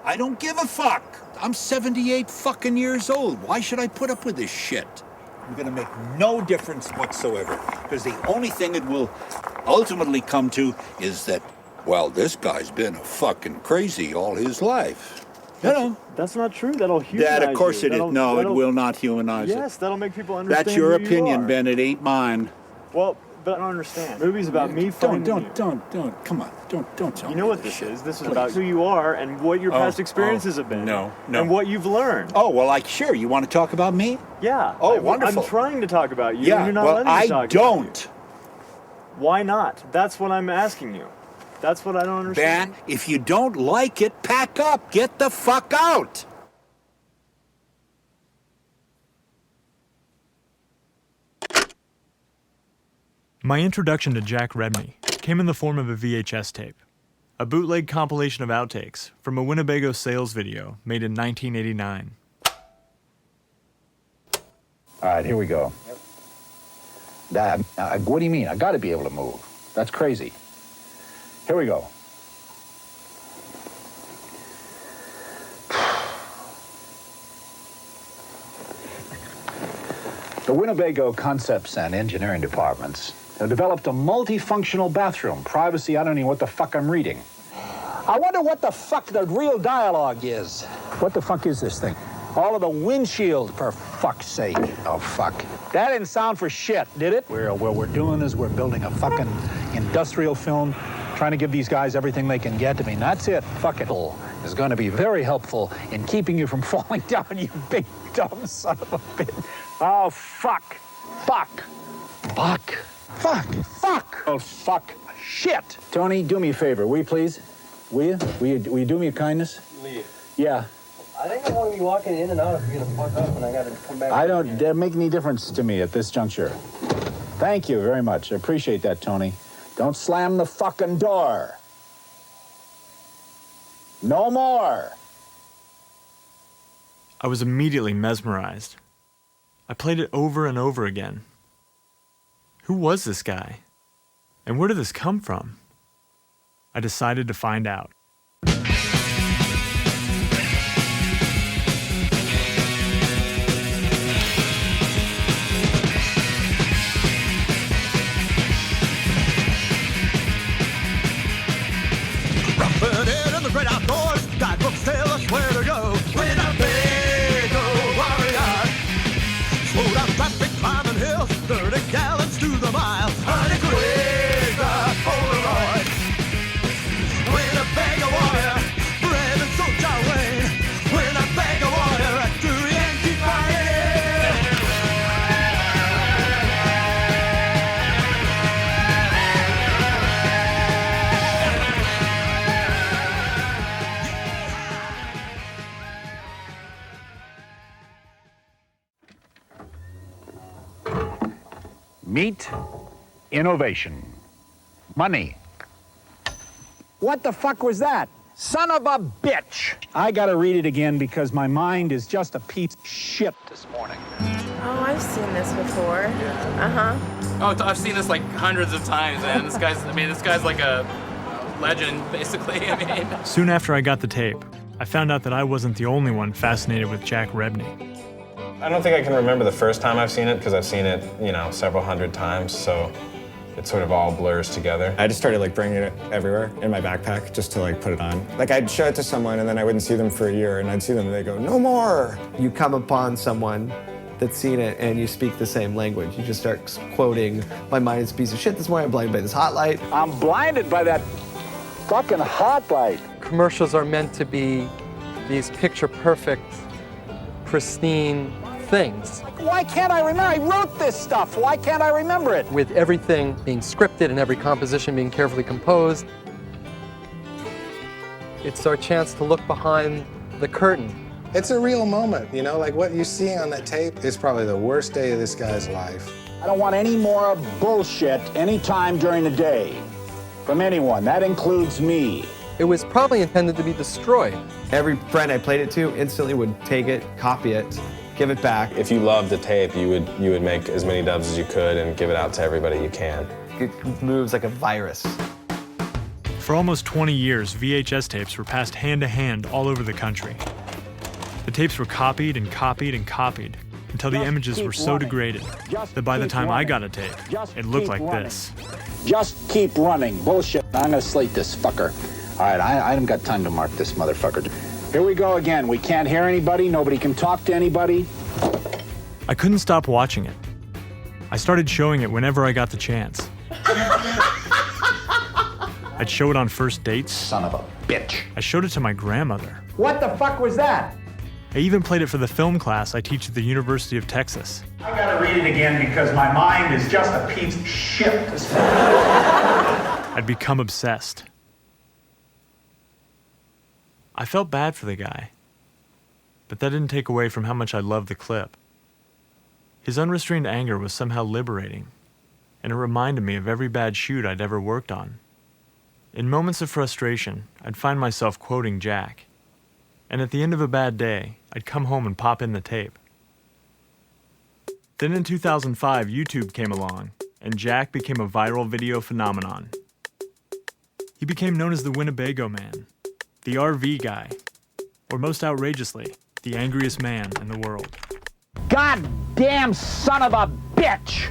I don't give a fuck. I'm 78 fucking years old. Why should I put up with this shit? You're gonna make no difference whatsoever. Because the only thing it will ultimately come to is that, well, this guy's been a fucking crazy all his life. You know? That's not true. That'll humanize That, of course, you. it is. No, it will not humanize it. Yes, that'll make people understand. That's your who opinion, you are. Ben. It ain't mine. Well, but I don't understand. Movie's about me finding you. Don't. Come on. Don't tell me. You know what this is? This is about who you are and what your past experiences have been. No. And what you've learned. Oh, well, sure. You want to talk about me? Yeah. Oh, wonderful. I'm trying to talk about you. Yeah, And you're not well, letting me talk I don't. About you. Why not? That's what I'm asking you. That's what I don't understand. Ben, if you don't like it, pack up. Get the fuck out. My introduction to Jack Rebney came in the form of a VHS tape, a bootleg compilation of outtakes from a Winnebago sales video made in 1989. All right, here we go. What do you mean? I got to be able to move. That's crazy. Here we go. The Winnebago Concepts and Engineering Departments have developed a multifunctional bathroom. Privacy, I don't know what the fuck I'm reading. I wonder what the fuck the real dialogue is. What the fuck is this thing? All of the windshield, for fuck's sake. Oh, fuck. That didn't sound for shit, did it? What we're doing is we're building a fucking industrial film, trying to give these guys everything they can get. I mean, that's it. Fuck it. Is going to be very helpful in keeping you from falling down, you big dumb son of a bitch. Oh, fuck. Fuck. Fuck. Fuck. Fuck. Oh, fuck. Shit. Tony, do me a favor, will you please? Will you? Will you do me a kindness? Leave. Yeah. I think I want to be walking in and out if you're going to fuck up and I got to come back. I don't make any difference to me at this juncture. Thank you very much. I appreciate that, Tony. Don't slam the fucking door. No more. I was immediately mesmerized. I played it over and over again. Who was this guy? And where did this come from? I decided to find out. Meet innovation. Money. What the fuck was that? Son of a bitch! I gotta read it again because my mind is just a piece of shit this morning. Oh, I've seen this before. Yeah. Oh, I've seen this like hundreds of times, man. This guy's like a legend, basically. I mean. Soon after I got the tape, I found out that I wasn't the only one fascinated with Jack Rebney. I don't think I can remember the first time I've seen it because I've seen it, several hundred times, so it sort of all blurs together. I just started bringing it everywhere in my backpack just to put it on. I'd show it to someone and then I wouldn't see them for a year and I'd see them and they'd go, no more. You come upon someone that's seen it and you speak the same language. You just start quoting, my mind's a piece of shit this morning, I'm blinded by this hot light. I'm blinded by that fucking hot light. Commercials are meant to be these picture-perfect, pristine things. Why can't I remember? I wrote this stuff. Why can't I remember it? With everything being scripted and every composition being carefully composed. It's our chance to look behind the curtain. It's a real moment, what you're seeing on that tape is probably the worst day of this guy's life. I don't want any more bullshit anytime during the day from anyone. That includes me. It was probably intended to be destroyed. Every friend I played it to instantly would take it, copy it, give it back. If you loved the tape, you would make as many dubs as you could and give it out to everybody you can. It moves like a virus. For almost 20 years, VHS tapes were passed hand to hand all over the country. The tapes were copied and copied and copied until the images were so degraded that by the time I got a tape, it looked like this. Just keep running. Bullshit. I'm gonna slate this fucker. All right, I haven't got time to mark this motherfucker. Here we go again. We can't hear anybody. Nobody can talk to anybody. I couldn't stop watching it. I started showing it whenever I got the chance. I'd show it on first dates. Son of a bitch. I showed it to my grandmother. What the fuck was that? I even played it for the film class I teach at the University of Texas. I gotta read it again because my mind is just a piece of shit. I'd become obsessed. I felt bad for the guy, but that didn't take away from how much I loved the clip. His unrestrained anger was somehow liberating, and it reminded me of every bad shoot I'd ever worked on. In moments of frustration, I'd find myself quoting Jack, and at the end of a bad day, I'd come home and pop in the tape. Then in 2005, YouTube came along, and Jack became a viral video phenomenon. He became known as the Winnebago Man, the RV guy, or most outrageously, the angriest man in the world. Goddamn son of a bitch!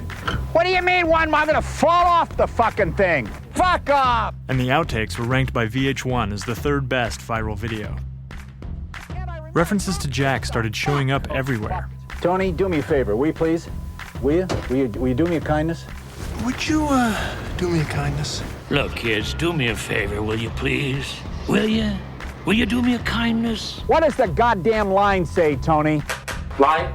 What do you mean I'm gonna fall off the fucking thing? Fuck off! And the outtakes were ranked by VH1 as the third best viral video. References to Jack started showing up everywhere. Tony, do me a favor, will you please? Will you? Will you do me a kindness? Would you, do me a kindness? Look, kids, do me a favor, will you please? Will you? Will you do me a kindness? What does the goddamn line say, Tony? Line?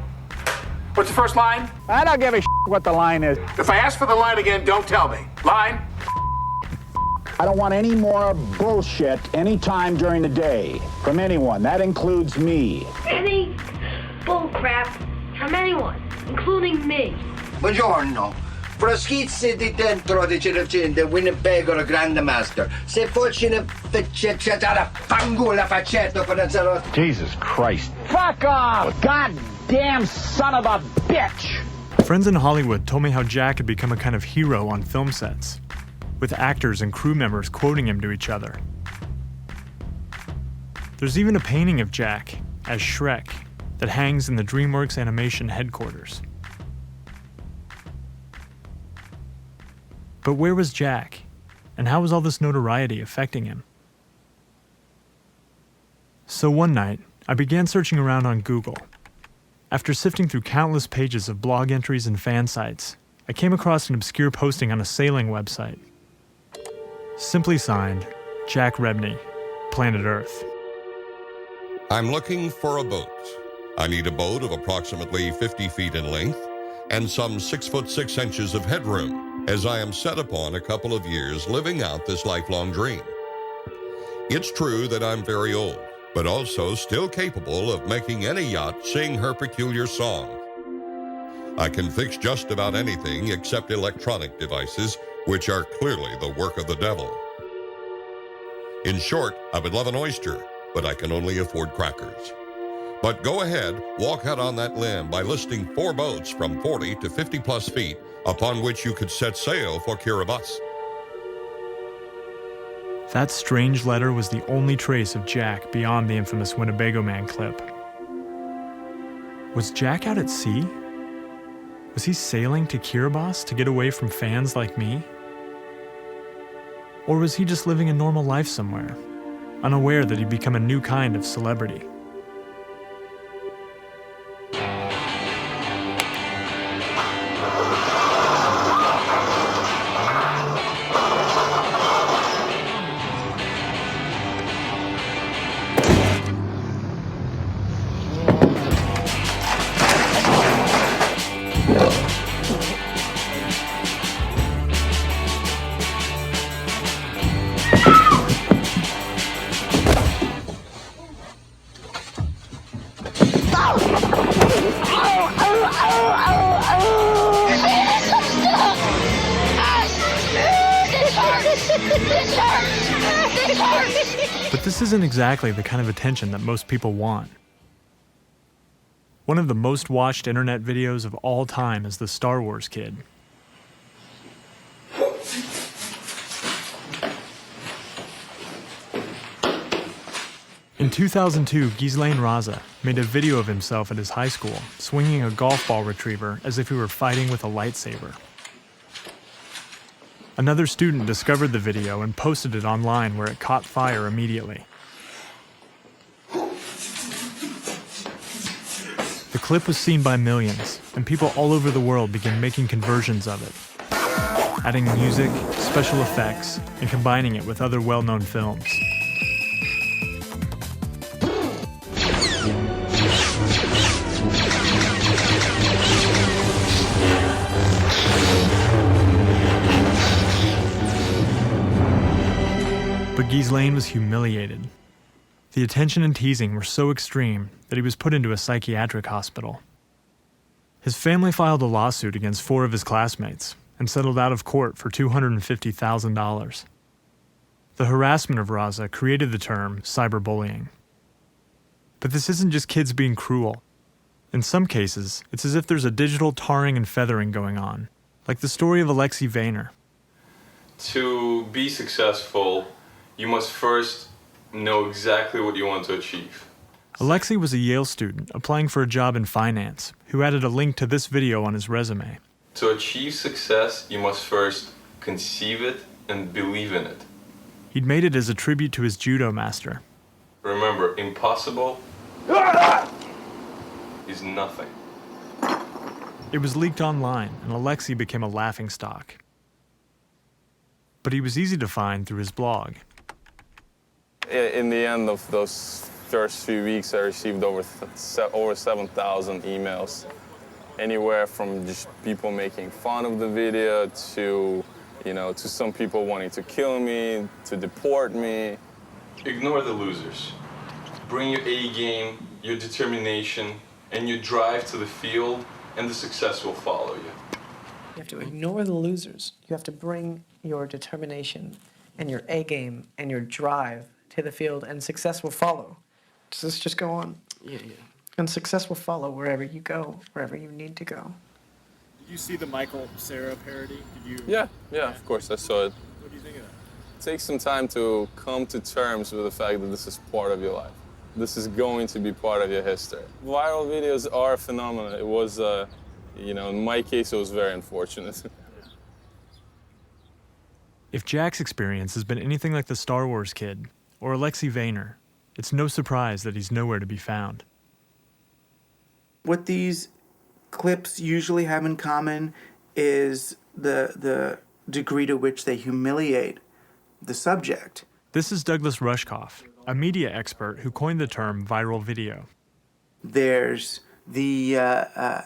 What's the first line? I don't give a shit what the line is. If I ask for the line again, don't tell me. Line? I don't want any more bullshit anytime during the day from anyone. That includes me. Any bullcrap from anyone, including me. Buongiorno. Proschizzi di dentro di Circende, Winnebago la grande master. Se fossi una feccetta fangula faccetto con la zarot. Jesus Christ. Fuck off! Goddamn son of a bitch! Friends in Hollywood told me how Jack had become a kind of hero on film sets, with actors and crew members quoting him to each other. There's even a painting of Jack as Shrek that hangs in the DreamWorks Animation headquarters. But where was Jack, and how was all this notoriety affecting him? So one night, I began searching around on Google. After sifting through countless pages of blog entries and fan sites, I came across an obscure posting on a sailing website. Simply signed, Jack Rebney, Planet Earth. I'm looking for a boat. I need a boat of approximately 50 feet in length and some 6 foot 6 inches of headroom, as I am set upon a couple of years living out this lifelong dream. It's true that I'm very old, but also still capable of making any yacht sing her peculiar song. I can fix just about anything except electronic devices, which are clearly the work of the devil. In short, I would love an oyster, but I can only afford crackers. But go ahead, walk out on that limb by listing 4 boats from 40 to 50 plus feet upon which you could set sail for Kiribati. That strange letter was the only trace of Jack beyond the infamous Winnebago Man clip. Was Jack out at sea? Was he sailing to Kiribati to get away from fans like me? Or was he just living a normal life somewhere, unaware that he'd become a new kind of celebrity? But this isn't exactly the kind of attention that most people want. One of the most watched internet videos of all time is the Star Wars Kid. In 2002, Ghislaine Raza made a video of himself at his high school, swinging a golf ball retriever as if he were fighting with a lightsaber. Another student discovered the video and posted it online, where it caught fire immediately. The clip was seen by millions, and people all over the world began making conversions of it, adding music, special effects, and combining it with other well-known films. But Ghislaine was humiliated. The attention and teasing were so extreme that he was put into a psychiatric hospital. His family filed a lawsuit against 4 of his classmates and settled out of court for $250,000. The harassment of Raza created the term cyberbullying. But this isn't just kids being cruel. In some cases, it's as if there's a digital tarring and feathering going on, like the story of Alexei Vayner. To be successful, you must first know exactly what you want to achieve. Alexei was a Yale student applying for a job in finance who added a link to this video on his resume. To achieve success, you must first conceive it and believe in it. He'd made it as a tribute to his judo master. Remember, impossible is nothing. It was leaked online, and Alexei became a laughingstock. But he was easy to find through his blog. In the end of those first few weeks, I received over 7,000 emails, anywhere from just people making fun of the video to, to some people wanting to kill me, to deport me. Ignore the losers. Bring your A game, your determination, and your drive to the field, and the success will follow you. You have to ignore the losers. You have to bring your determination and your A game and your drive to the field, and success will follow. Does this just go on? Yeah. And success will follow wherever you go, wherever you need to go. Did you see the Michael Cera parody? Did you? Yeah, of course, I saw it. What do you think of that? It takes some time to come to terms with the fact that this is part of your life. This is going to be part of your history. Viral videos are a phenomenon. It was, in my case, it was very unfortunate. If Jack's experience has been anything like the Star Wars kid or Alexei Vayner, it's no surprise that he's nowhere to be found. What these clips usually have in common is the degree to which they humiliate the subject. This is Douglas Rushkoff, a media expert who coined the term viral video. There's the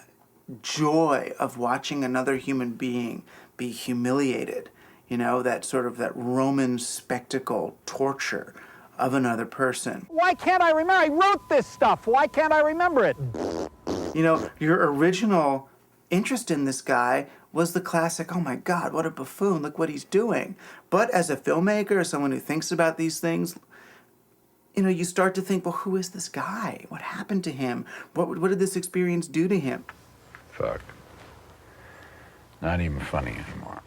joy of watching another human being be humiliated, that Roman spectacle torture of another person. Why can't I remember? I wrote this stuff. Why can't I remember it? Your original interest in this guy was the classic, oh my God, what a buffoon, look what he's doing. But as a filmmaker, as someone who thinks about these things, you start to think, well, who is this guy? What happened to him? What did this experience do to him? Fuck. Not even funny anymore.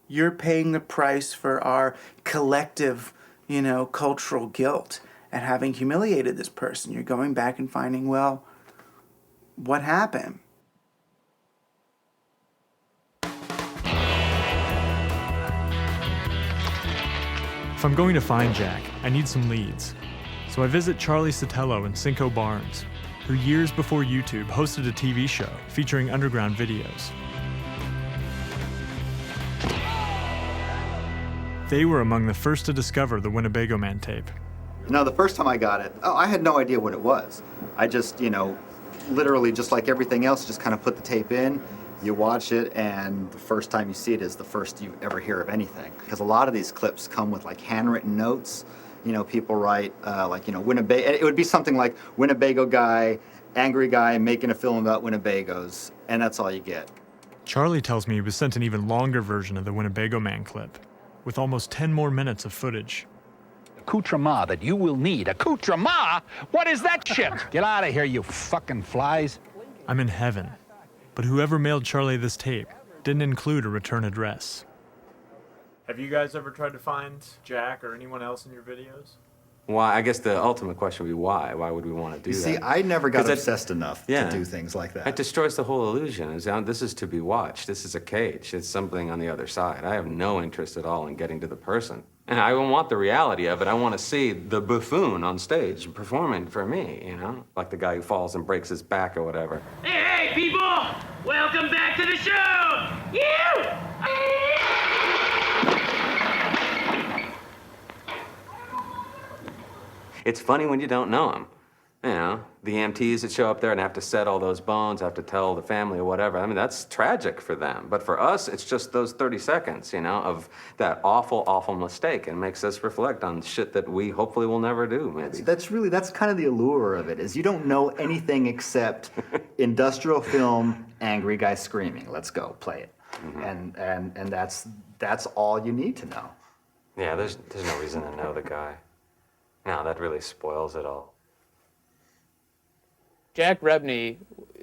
You're paying the price for our collective, cultural guilt at having humiliated this person. You're going back and finding, well, what happened? If I'm going to find Jack, I need some leads. So I visit Charlie Sotelo and Cinco Barnes, who years before YouTube hosted a TV show featuring underground videos. They were among the first to discover the Winnebago Man tape. Now, the first time I got it, I had no idea what it was. I just, literally just like everything else, just kind of put the tape in, you watch it, and the first time you see it is the first you ever hear of anything. Because a lot of these clips come with like handwritten notes. People write Winnebago. It would be something like Winnebago guy, angry guy making a film about Winnebagos, and that's all you get. Charlie tells me he was sent an even longer version of the Winnebago Man clip, with almost 10 more minutes of footage. Accoutrement that you will need. Accoutrement? What is that shit? Get out of here, you fucking flies. I'm in heaven. But whoever mailed Charlie this tape didn't include a return address. Have you guys ever tried to find Jack or anyone else in your videos? Why? I guess the ultimate question would be why. Why would we want to do You that? see, I never got 'Cause obsessed enough to do things like that. It destroys the whole illusion. This is to be watched. This is a cage. It's something on the other side. I have no interest at all in getting to the person. And I don't want the reality of it. I want to see the buffoon on stage performing for me, you know? Like the guy who falls and breaks his back or whatever. Hey, people! Welcome back to the show! You! It's funny when you don't know him. You know, the EMTs that show up there and have to set all those bones, have to tell the family or whatever. I mean, that's tragic for them. But for us, it's just those 30 seconds, you know, of that awful, awful mistake, and makes us reflect on shit that we hopefully will never do, maybe. That's kind of the allure of it, is you don't know anything except industrial film, angry guy screaming. Let's go, play it. Mm-hmm. And that's all you need to know. Yeah, there's no reason to know the guy. No, that really spoils it all. Jack Rebney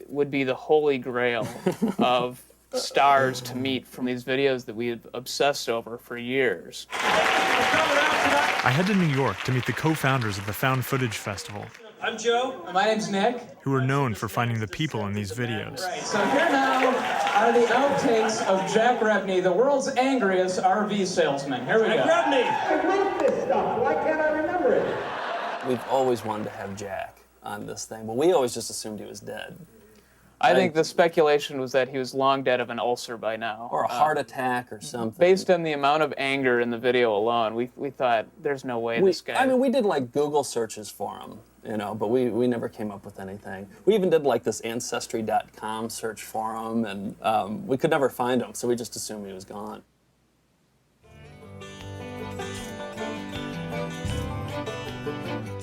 would be the holy grail of stars to meet from these videos that we had obsessed over for years. I head to New York to meet the co-founders of the Found Footage Festival, I'm Joe. My name's Nick. who are known for finding the people in these videos. So here now are the outtakes of Jack Rebney, the world's angriest RV salesman. Here we go. Jack Rebney! I wrote this stuff. Why can't I remember it? We've always wanted to have Jack on this thing, but we always just assumed he was dead. I think the speculation was that he was long dead of an ulcer by now. Or a heart attack or something. Based on the amount of anger in the video alone, we thought, there's no way this guy... I mean, we did like Google searches for him, you know, but we never came up with anything. We even did like this Ancestry.com search for him, and we could never find him, so we just assumed he was gone.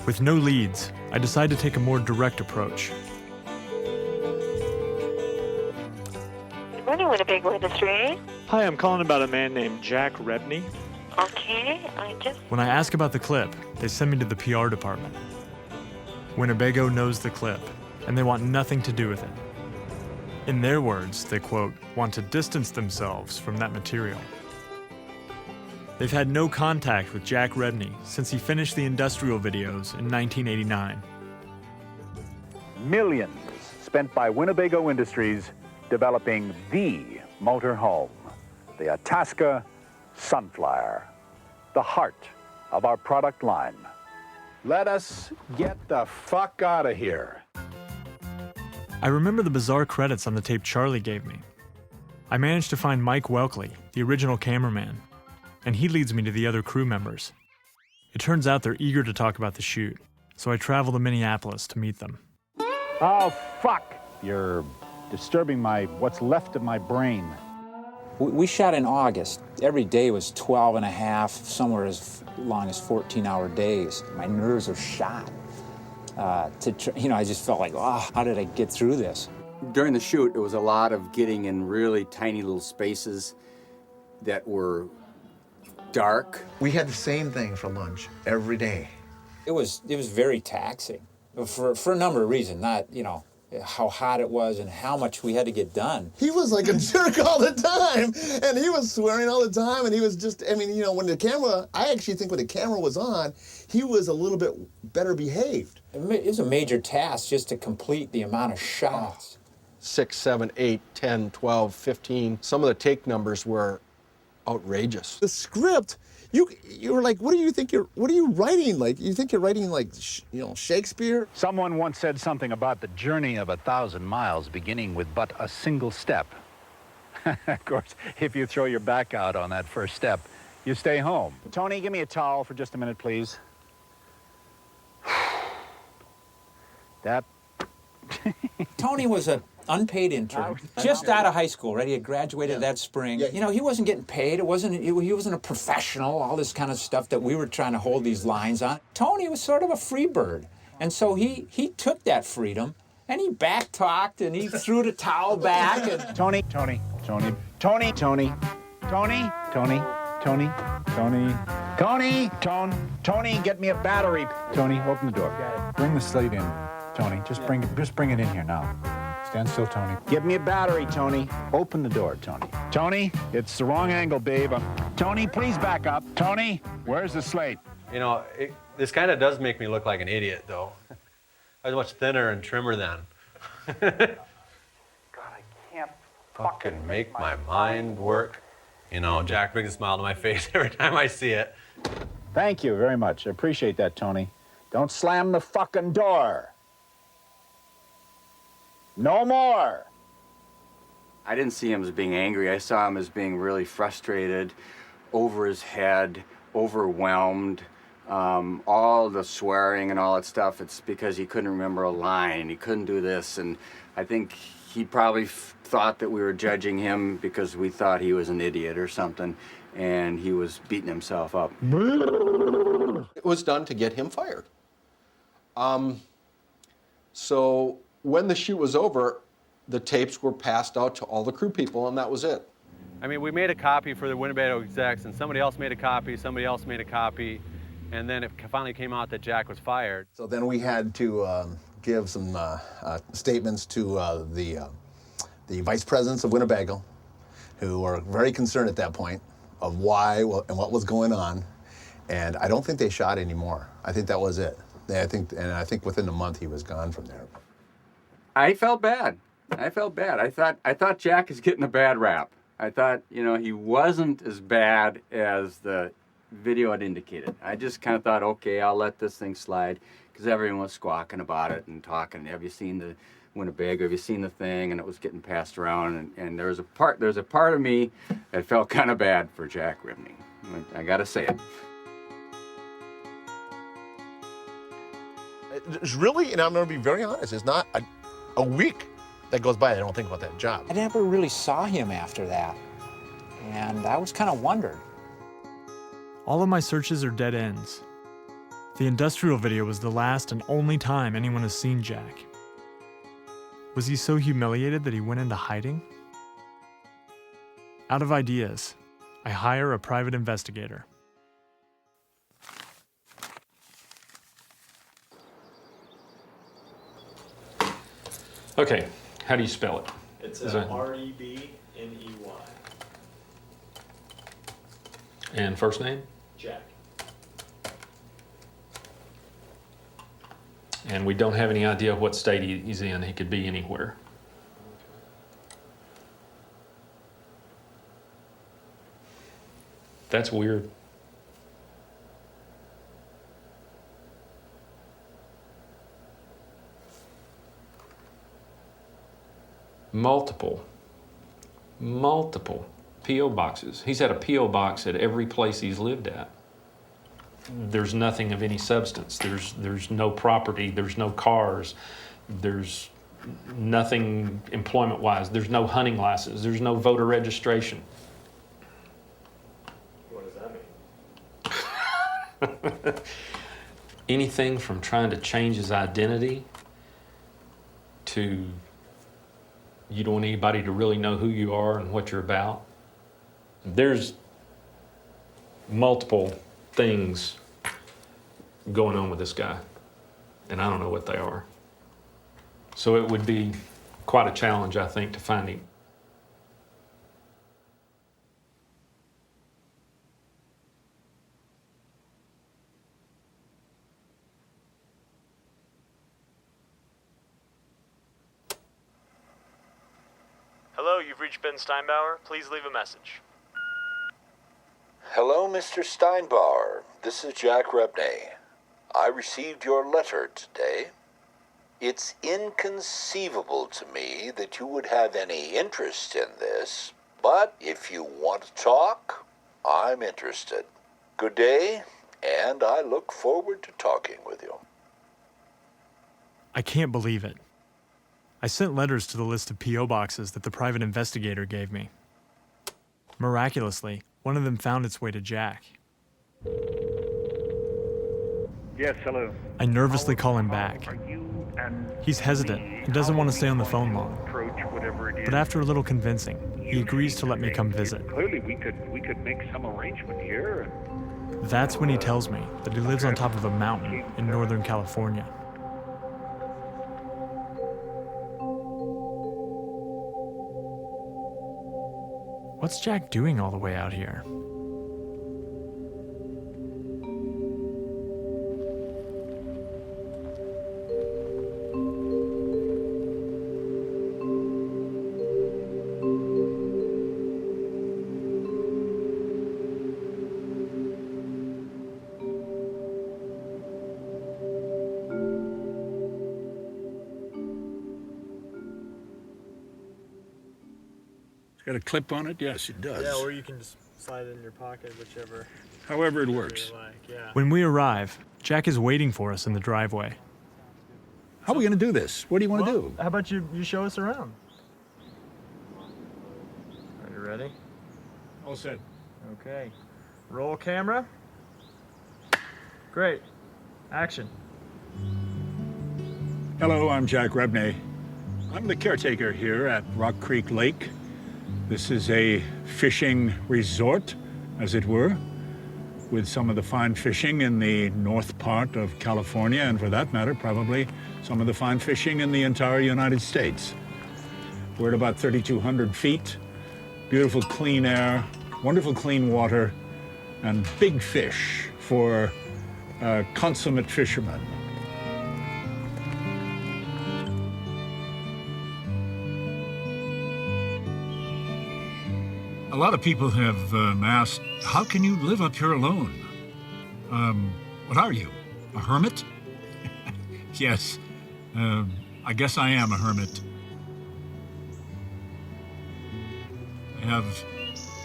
With no leads, I decide to take a more direct approach. Good morning, Winnebago Industry. Hi, I'm calling about a man named Jack Rebney. Okay, I just... When I ask about the clip, they send me to the PR department. Winnebago knows the clip, and they want nothing to do with it. In their words, they, quote, want to distance themselves from that material. They've had no contact with Jack Rebney since he finished the industrial videos in 1989. Millions spent by Winnebago Industries developing the motorhome, the Itasca Sunflyer, the heart of our product line. Let us get the fuck out of here. I remember the bizarre credits on the tape Charlie gave me. I managed to find Mike Welkley, the original cameraman, and he leads me to the other crew members. It turns out they're eager to talk about the shoot, so I travel to Minneapolis to meet them. Oh, fuck! You're disturbing what's left of my brain. We shot in August. Every day was 12 and a half, somewhere as long as 14-hour days. My nerves are shot. I just felt like, how did I get through this? During the shoot, it was a lot of getting in really tiny little spaces that were dark. We had the same thing for lunch every day. It was very taxing for a number of reasons, not, how hot it was and how much we had to get done. He was like a jerk all the time, and he was swearing all the time, and he was just, when the camera, I actually think when the camera was on, he was a little bit better behaved. It was a major task just to complete the amount of shots. 6, 7, 8, 10, 12, 15. Some of the take numbers were outrageous. The script, you were like, what are you writing? Like, you think you're writing like, Shakespeare? Someone once said something about the journey of 1,000 miles beginning with but a single step. Of course, if you throw your back out on that first step, you stay home. Tony, give me a towel for just a minute, please. Tony was an unpaid intern, just out of high school, right? He had graduated that spring. He wasn't getting paid. He wasn't a professional, all this kind of stuff that we were trying to hold these lines on. Tony was sort of a free bird. And so he took that freedom and he back-talked and he threw the towel back. And... Tony, get me a battery. Tony, open the door. Bring the slate in, Tony. Just bring it in here now. Stand still, Tony. Give me a battery, Tony. Open the door, Tony. Tony, it's the wrong angle, babe. Tony, please back up. Tony, where's the slate? You know, this kind of does make me look like an idiot, though. I was much thinner and trimmer then. God, I can't Fucking make my mind work. You know, Jack brings a smile to my face every time I see it. Thank you very much. I appreciate that, Tony. Don't slam the fucking door. No more. I didn't see him as being angry. I saw him as being really frustrated, over his head, overwhelmed. All the swearing and all that stuff, it's because he couldn't remember a line. He couldn't do this. And I think he probably thought that we were judging him because we thought he was an idiot or something. And he was beating himself up. It was done to get him fired. So when the shoot was over, the tapes were passed out to all the crew people, and that was it. I mean, we made a copy for the Winnebago execs, and somebody else made a copy, somebody else made a copy, and then it finally came out that Jack was fired. So then we had to give some statements to the vice presidents of Winnebago, who were very concerned at that point of why and what was going on. And I don't think they shot anymore. I think that was it. I think within a month he was gone from there. I felt bad. I thought Jack is getting a bad rap. I thought, you know, he wasn't as bad as the video had indicated. I just kind of thought, okay, I'll let this thing slide, because everyone was squawking about it and talking. Have you seen the Winnebago? Have you seen the thing? And it was getting passed around. And there's a part of me that felt kind of bad for Jack Ribney. I got to say it. It's really, and I'm going to be very honest, it's not a week that goes by that I don't think about that job. I never really saw him after that, and I was kind of wondered. All of my searches are dead ends. The industrial video was the last and only time anyone has seen Jack. Was he so humiliated that he went into hiding? Out of ideas, I hire a private investigator. Okay, how do you spell it? It's Is that- Rebney. And first name? Jack. And we don't have any idea what state he's in. He could be anywhere. That's weird. Multiple P.O. boxes. He's had a P.O. box at every place he's lived at. There's nothing of any substance. There's no property. There's no cars. There's nothing employment-wise. There's no hunting license. There's no voter registration. What does that mean? Anything from trying to change his identity to you don't want anybody to really know who you are and what you're about. There's multiple things going on with this guy, and I don't know what they are. So it would be quite a challenge, I think, to find him. Hello, you've reached Ben Steinbauer. Please leave a message. Hello, Mr. Steinbauer. This is Jack Rebney. I received your letter today. It's inconceivable to me that you would have any interest in this, but if you want to talk, I'm interested. Good day, and I look forward to talking with you. I can't believe it. I sent letters to the list of P.O. boxes that the private investigator gave me. Miraculously, one of them found its way to Jack. Yes, hello. I nervously call him back. He's hesitant and doesn't want to stay on the phone long. But after a little convincing, he agrees to let me come visit. Clearly, we could make some arrangement here. That's when he tells me that he lives on top of a mountain in Northern California. What's Jack doing all the way out here? Got a clip on it? Yes, it does. Yeah, or you can just slide it in your pocket, whichever. However it you works. like. Yeah. When we arrive, Jack is waiting for us in the driveway. How are we going to do this? What do you want to do? How about you show us around? Are you ready? All set. Okay. Roll camera. Great. Action. Hello, I'm Jack Rebney. I'm the caretaker here at Rock Creek Lake. This is a fishing resort, as it were, with some of the fine fishing in the north part of California, and for that matter, probably some of the fine fishing in the entire United States. We're at about 3,200 feet, beautiful clean air, wonderful clean water, and big fish for consummate fishermen. A lot of people have asked, how can you live up here alone? What are you, a hermit? Yes, I guess I am a hermit. I have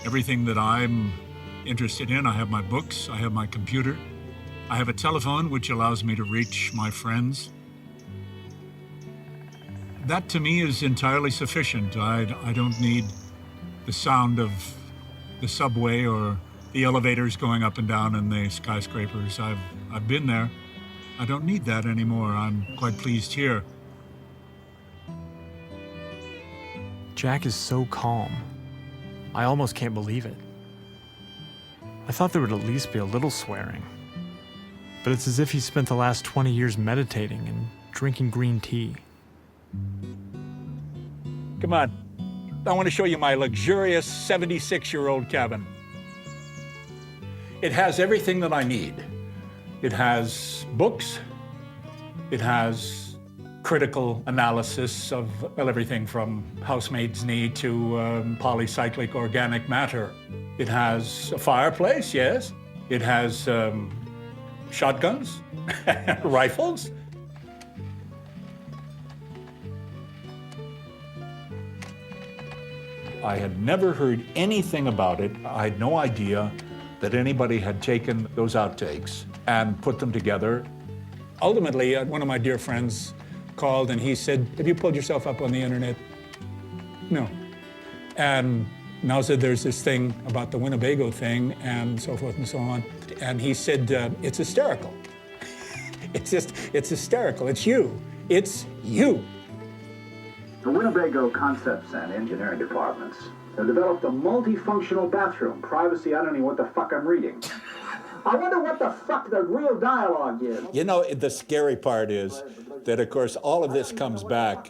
everything that I'm interested in. I have my books, I have my computer, I have a telephone which allows me to reach my friends. That to me is entirely sufficient. I don't need the sound of the subway or the elevators going up and down in the skyscrapers. I've been there. I don't need that anymore. I'm quite pleased here. Jack is so calm. I almost can't believe it. I thought there would at least be a little swearing. But it's as if he spent the last 20 years meditating and drinking green tea. Come on. I want to show you my luxurious 76-year-old cabin. It has everything that I need. It has books. It has critical analysis of everything from housemaid's knee to polycyclic organic matter. It has a fireplace, yes. It has shotguns, rifles. I had never heard anything about it. I had no idea that anybody had taken those outtakes and put them together. Ultimately, one of my dear friends called and he said, have you pulled yourself up on the internet? No. And now said there's this thing about the Winnebago thing and so forth and so on. And he said, it's hysterical. It's hysterical. It's you. It's you. The Winnebago Concepts and Engineering Departments have developed a multifunctional bathroom. Privacy, I don't know what the fuck I'm reading. I wonder what the fuck the real dialogue is. You know, the scary part is that, of course, all of this comes back.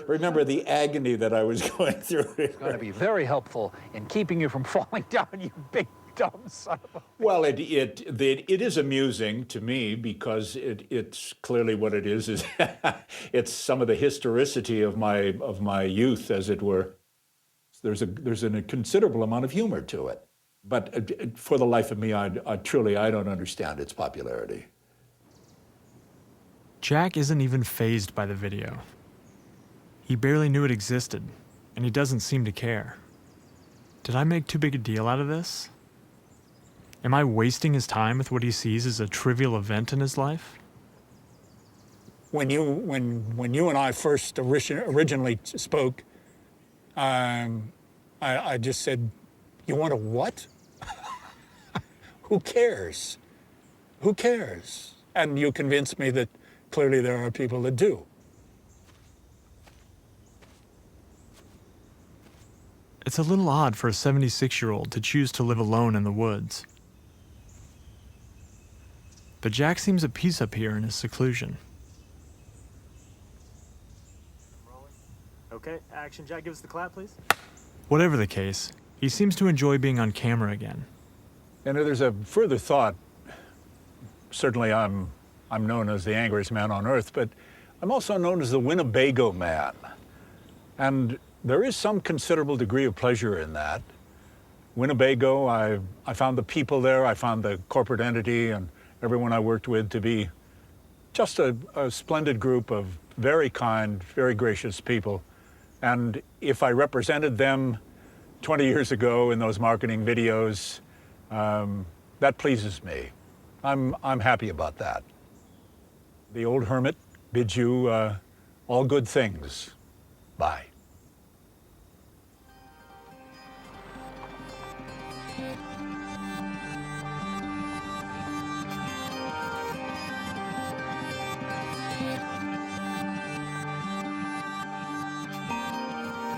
Remember the agony that I was going through. It's going to be very helpful in keeping you from falling down, you big dumb son of a... Well, it is amusing to me because it's clearly what it is it's some of the historicity of my youth, as it were. There's a considerable amount of humor to it, but for the life of me, I truly don't understand its popularity. Jack isn't even fazed by the video. He barely knew it existed, and he doesn't seem to care. Did I make too big a deal out of this? Am I wasting his time with what he sees as a trivial event in his life? When you and I first originally spoke, I just said, you want a what? Who cares? Who cares? And you convinced me that clearly there are people that do. It's a little odd for a 76-year-old to choose to live alone in the woods. But Jack seems at peace up here in his seclusion. Okay, action. Jack, give us the clap, please. Whatever the case, he seems to enjoy being on camera again. And there's a further thought. Certainly I'm known as the angriest man on earth, but I'm also known as the Winnebago man. And there is some considerable degree of pleasure in that. Winnebago, I found the people there, I found the corporate entity and everyone I worked with to be just a splendid group of very kind, very gracious people. And if I represented them 20 years ago in those marketing videos, that pleases me. I'm happy about that. The old hermit bids you all good things. Bye.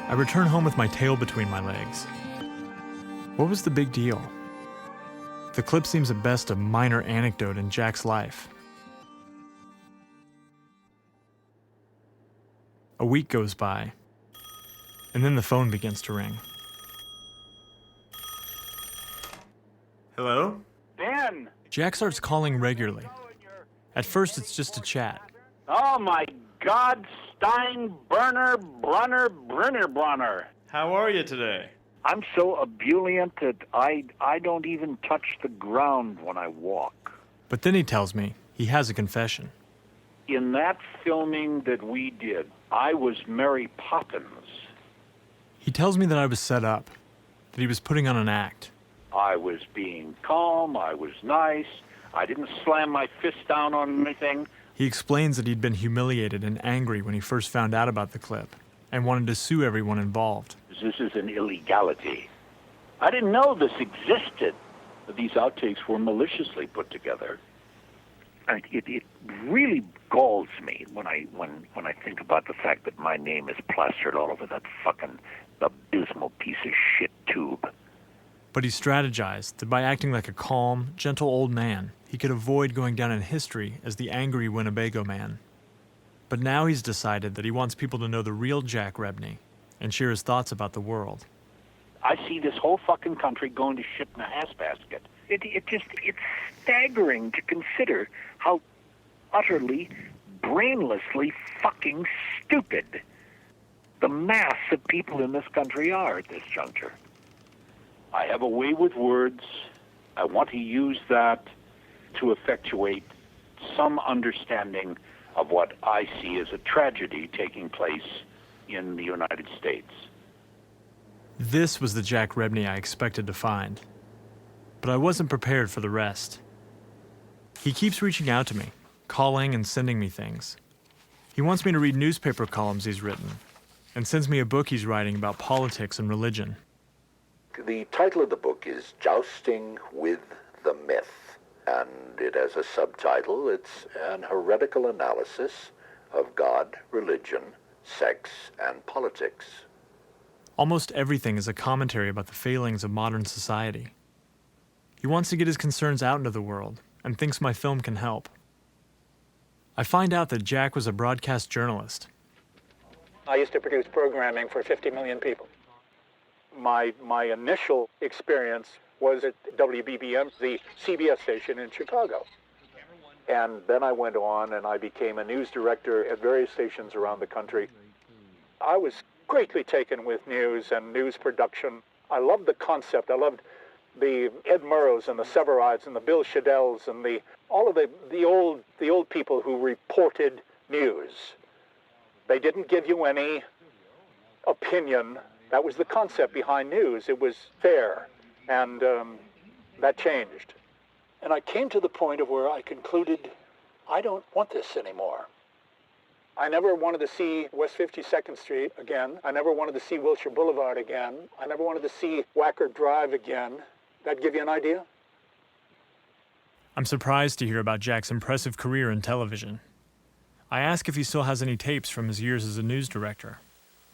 I return home with my tail between my legs. What was the big deal? The clip seems at best a minor anecdote in Jack's life. A week goes by, and then the phone begins to ring. Hello? Ben! Jack starts calling regularly. At first, it's just a chat. Oh my God, Steinbrenner, Brunner. How are you today? I'm so ebullient that I don't even touch the ground when I walk. But then he tells me he has a confession. In that filming that we did, I was Mary Poppins. He tells me that I was set up, that he was putting on an act. I was being calm, I was nice, I didn't slam my fist down on anything. He explains that he'd been humiliated and angry when he first found out about the clip and wanted to sue everyone involved. This is an illegality. I didn't know this existed. These outtakes were maliciously put together. And it really galls me when I think about the fact that my name is plastered all over that fucking abysmal piece of shit tube. But he strategized that by acting like a calm, gentle old man, he could avoid going down in history as the angry Winnebago man. But now he's decided that he wants people to know the real Jack Rebney and share his thoughts about the world. I see this whole fucking country going to shit in a handbasket. It's staggering to consider how utterly, brainlessly fucking stupid the mass of people in this country are at this juncture. I have a way with words. I want to use that to effectuate some understanding of what I see as a tragedy taking place in the United States. This was the Jack Rebney I expected to find. But I wasn't prepared for the rest. He keeps reaching out to me, calling and sending me things. He wants me to read newspaper columns he's written, and sends me a book he's writing about politics and religion. The title of the book is Jousting with the Myth, and it has a subtitle. It's an heretical analysis of God, religion, sex, and politics. Almost everything is a commentary about the failings of modern society. He wants to get his concerns out into the world, and thinks my film can help. I find out that Jack was a broadcast journalist. I used to produce programming for 50 million people. My initial experience was at WBBM, the CBS station in Chicago. And then I went on and I became a news director at various stations around the country. I was greatly taken with news and news production. I loved the concept. I loved the Ed Murrows and the Severides and the Bill Shadells and all of the old people who reported news. They didn't give you any opinion. That was the concept behind news. It was fair, and that changed. And I came to the point of where I concluded, I don't want this anymore. I never wanted to see West 52nd Street again. I never wanted to see Wilshire Boulevard again. I never wanted to see Wacker Drive again. That give you an idea? I'm surprised to hear about Jack's impressive career in television. I ask if he still has any tapes from his years as a news director,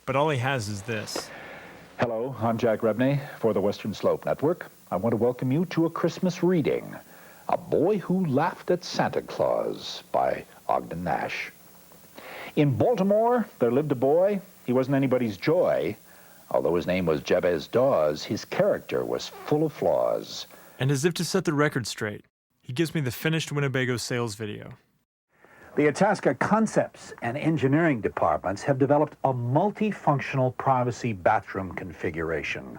but all he has is this. Hello, I'm Jack Rebney for the Western Slope Network. I want to welcome you to a Christmas reading, A Boy Who Laughed at Santa Claus by Ogden Nash. In Baltimore, there lived a boy. He wasn't anybody's joy. Although his name was Jabez Dawes, his character was full of flaws. And as if to set the record straight, he gives me the finished Winnebago sales video. The Itasca Concepts and Engineering departments have developed a multifunctional privacy bathroom configuration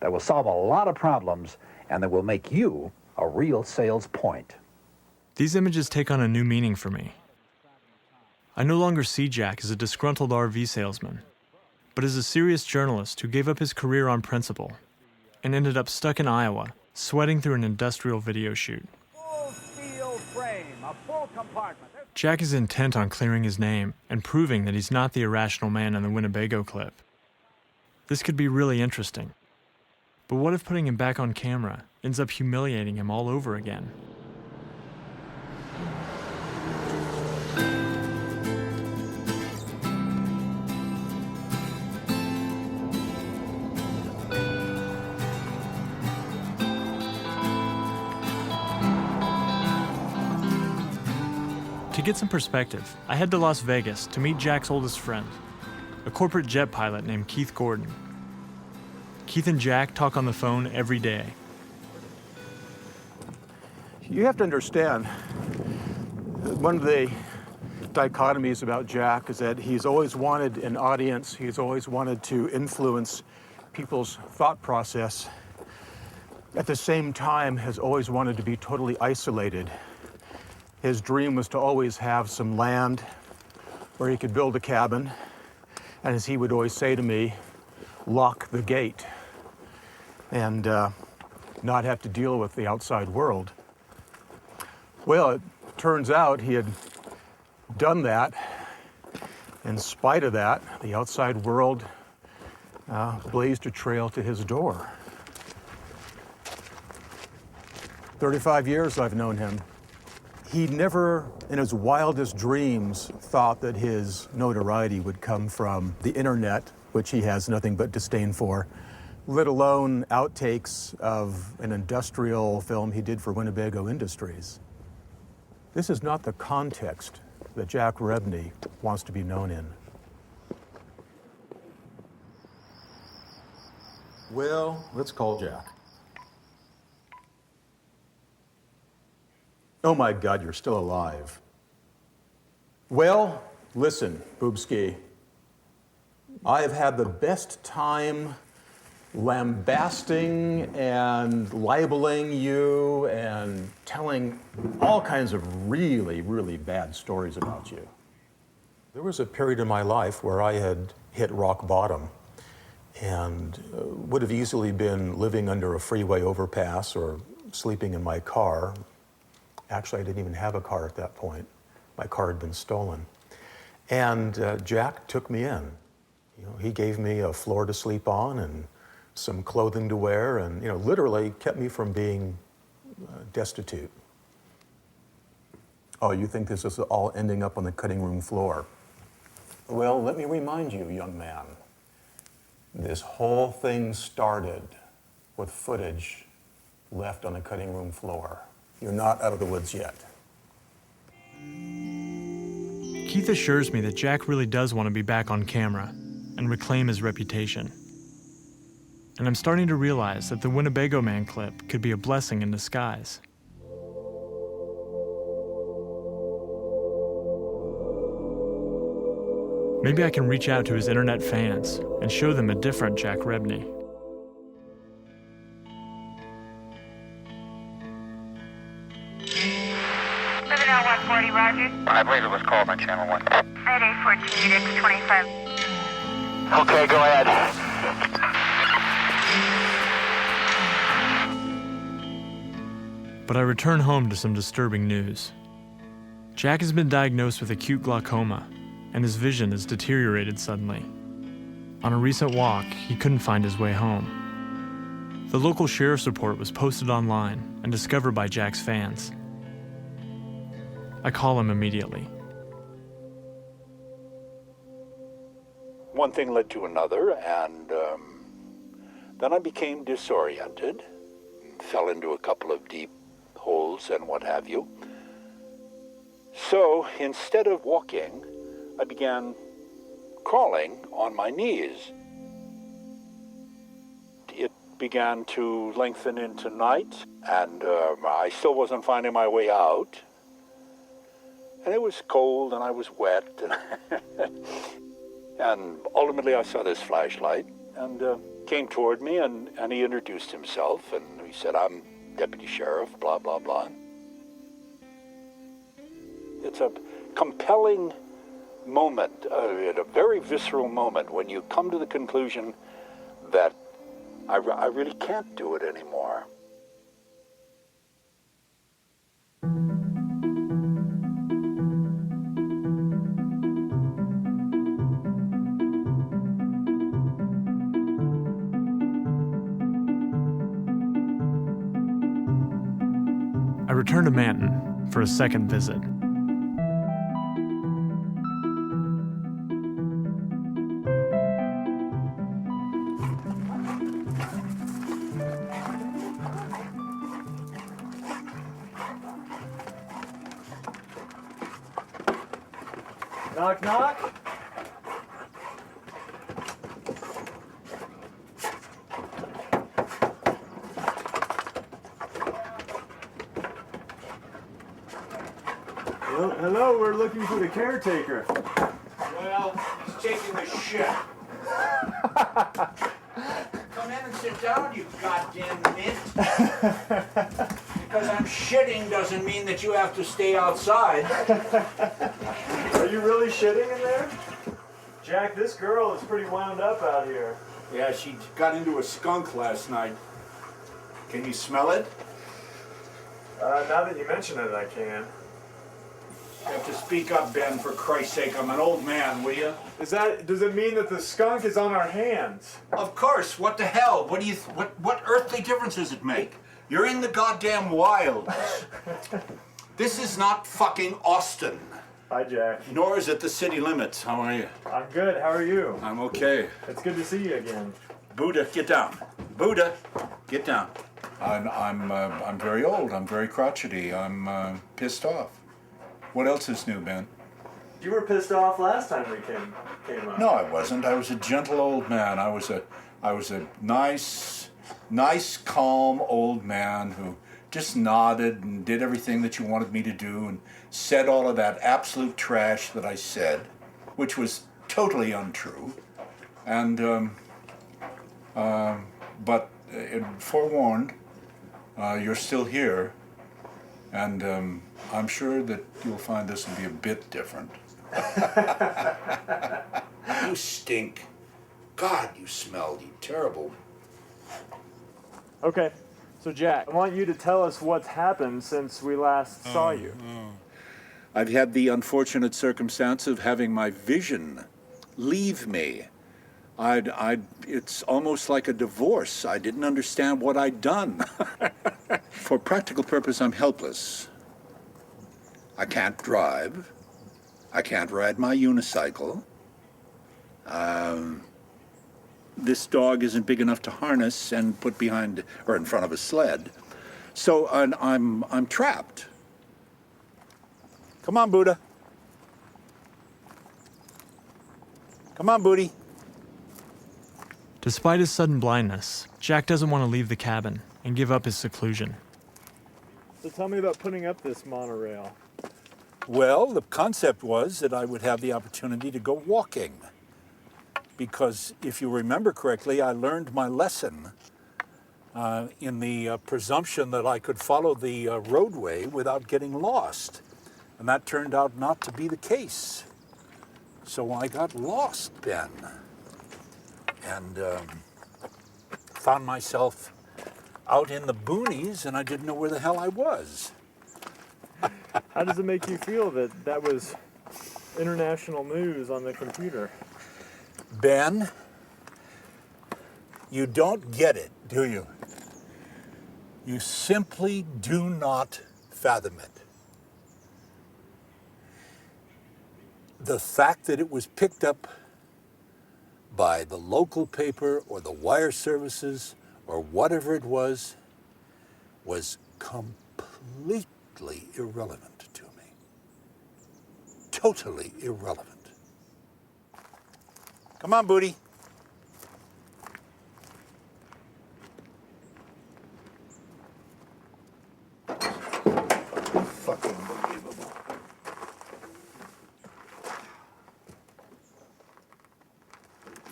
that will solve a lot of problems and that will make you a real sales point. These images take on a new meaning for me. I no longer see Jack as a disgruntled RV salesman, but is a serious journalist who gave up his career on principle and ended up stuck in Iowa, sweating through an industrial video shoot. Full steel frame, a full compartment. Jack is intent on clearing his name and proving that he's not the irrational man in the Winnebago clip. This could be really interesting. But what if putting him back on camera ends up humiliating him all over again? To get some perspective, I head to Las Vegas to meet Jack's oldest friend, a corporate jet pilot named Keith Gordon. Keith and Jack talk on the phone every day. You have to understand, one of the dichotomies about Jack is that he's always wanted an audience. He's always wanted to influence people's thought process. At the same time, has always wanted to be totally isolated. His dream was to always have some land where he could build a cabin. And as he would always say to me, lock the gate and not have to deal with the outside world. Well, it turns out he had done that. In spite of that, the outside world blazed a trail to his door. 35 years I've known him. He never, in his wildest dreams, thought that his notoriety would come from the internet, which he has nothing but disdain for, let alone outtakes of an industrial film he did for Winnebago Industries. This is not the context that Jack Rebney wants to be known in. Well, let's call Jack. Oh my God, you're still alive. Well, listen, Boobski. I have had the best time lambasting and libeling you and telling all kinds of really, really bad stories about you. There was a period in my life where I had hit rock bottom and would have easily been living under a freeway overpass or sleeping in my car. Actually, I didn't even have a car at that point. My car had been stolen. And Jack took me in. You know, he gave me a floor to sleep on and some clothing to wear and, you know, literally kept me from being destitute. Oh, you think this is all ending up on the cutting room floor? Well, let me remind you, young man, this whole thing started with footage left on the cutting room floor. You're not out of the woods yet. Keith assures me that Jack really does want to be back on camera and reclaim his reputation. And I'm starting to realize that the Winnebago Man clip could be a blessing in disguise. Maybe I can reach out to his internet fans and show them a different Jack Rebney. 140, roger. I believe it was called on channel 1. At 814, unit to 25. Okay, go ahead. But I return home to some disturbing news. Jack has been diagnosed with acute glaucoma, and his vision has deteriorated suddenly. On a recent walk, he couldn't find his way home. The local sheriff's report was posted online and discovered by Jack's fans. I call him immediately. One thing led to another, and then I became disoriented, fell into a couple of deep holes and what have you. So instead of walking, I began crawling on my knees. It began to lengthen into night, and I still wasn't finding my way out. And it was cold, and I was wet, and ultimately I saw this flashlight, and came toward me, and he introduced himself, and he said, "I'm Deputy Sheriff, blah, blah, blah." It's a compelling moment, at a very visceral moment, when you come to the conclusion that I really can't do it anymore. I returned to Manton for a second visit. Knock, knock. Hello, we're looking for the caretaker. Well, he's taking a shit. Come in and sit down, you goddamn mint. Because I'm shitting doesn't mean that you have to stay outside. Are you really shitting in there? Jack, this girl is pretty wound up out here. Yeah, she got into a skunk last night. Can you smell it? Now that you mention it, I can. You have to speak up, Ben, for Christ's sake. I'm an old man, will you? Does it mean that the skunk is on our hands? Of course. What the hell? What earthly difference does it make? You're in the goddamn wilds. This is not fucking Austin. Hi, Jack. Nor is it the city limits. How are you? I'm good. How are you? I'm okay. It's good to see you again. Buddha, get down. Buddha, get down. I'm very old. I'm very crotchety. I'm pissed off. What else is new, Ben? You were pissed off last time we came up. No, I wasn't. I was a gentle old man. I was a nice, calm old man who just nodded and did everything that you wanted me to do and said all of that absolute trash that I said, which was totally untrue. And, but forewarned, you're still here, and I'm sure that you'll find this will be a bit different. You stink. God, you smell, you terrible. Okay, so Jack, I want you to tell us what's happened since we last saw you. I've had the unfortunate circumstance of having my vision leave me. It's almost like a divorce. I didn't understand what I'd done. For practical purpose, I'm helpless. I can't drive. I can't ride my unicycle. This dog isn't big enough to harness and put behind or in front of a sled. So I'm trapped. Come on, Buddha. Come on, Booty. Despite his sudden blindness, Jack doesn't want to leave the cabin and give up his seclusion. So tell me about putting up this monorail. Well, the concept was that I would have the opportunity to go walking. Because if you remember correctly, I learned my lesson in the presumption that I could follow the roadway without getting lost. And that turned out not to be the case. So I got lost, Ben. And found myself out in the boonies, and I didn't know where the hell I was. How does it make you feel that was international news on the computer? Ben, you don't get it, do you? You simply do not fathom it. The fact that it was picked up by the local paper or the wire services or whatever it was completely irrelevant to me. Totally irrelevant. Come on, Booty. Fucking unbelievable.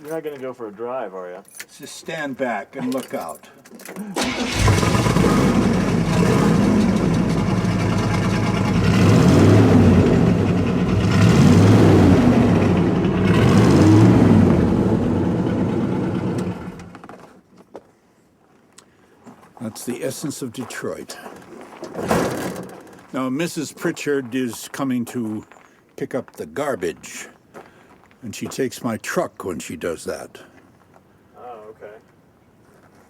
You're not going to go for a drive, are you? Just stand back and look out. essence of Detroit. Now, Mrs. Pritchard is coming to pick up the garbage, and she takes my truck when she does that. Oh, okay.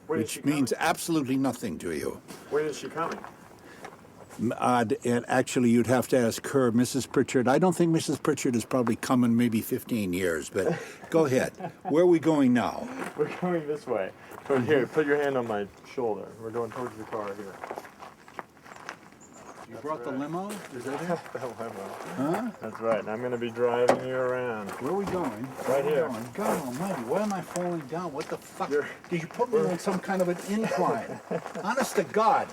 Which means absolutely nothing to you. When is she coming? And actually, you'd have to ask her, Mrs. Pritchard. I don't think Mrs. Pritchard is probably coming maybe 15 years, but go ahead. Where are we going now? We're going this way. But here, put your hand on my shoulder. We're going towards the car here. You brought the limo? Is that it? The limo. Huh? That's right. And I'm going to be driving you around. Where are we going? Right here. God almighty, why am I falling down? What the fuck? Did you put me on some kind of an incline? Honest to God.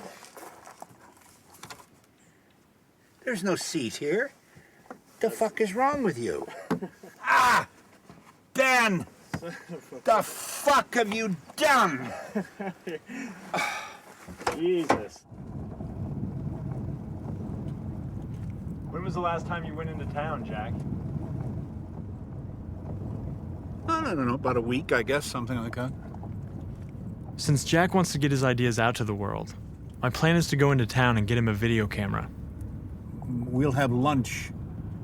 There's no seat here. The fuck is wrong with you? Ah! Dan! The fuck have you done? Jesus. When was the last time you went into town, Jack? I don't know, about a week, I guess, something like that. Since Jack wants to get his ideas out to the world, my plan is to go into town and get him a video camera. We'll have lunch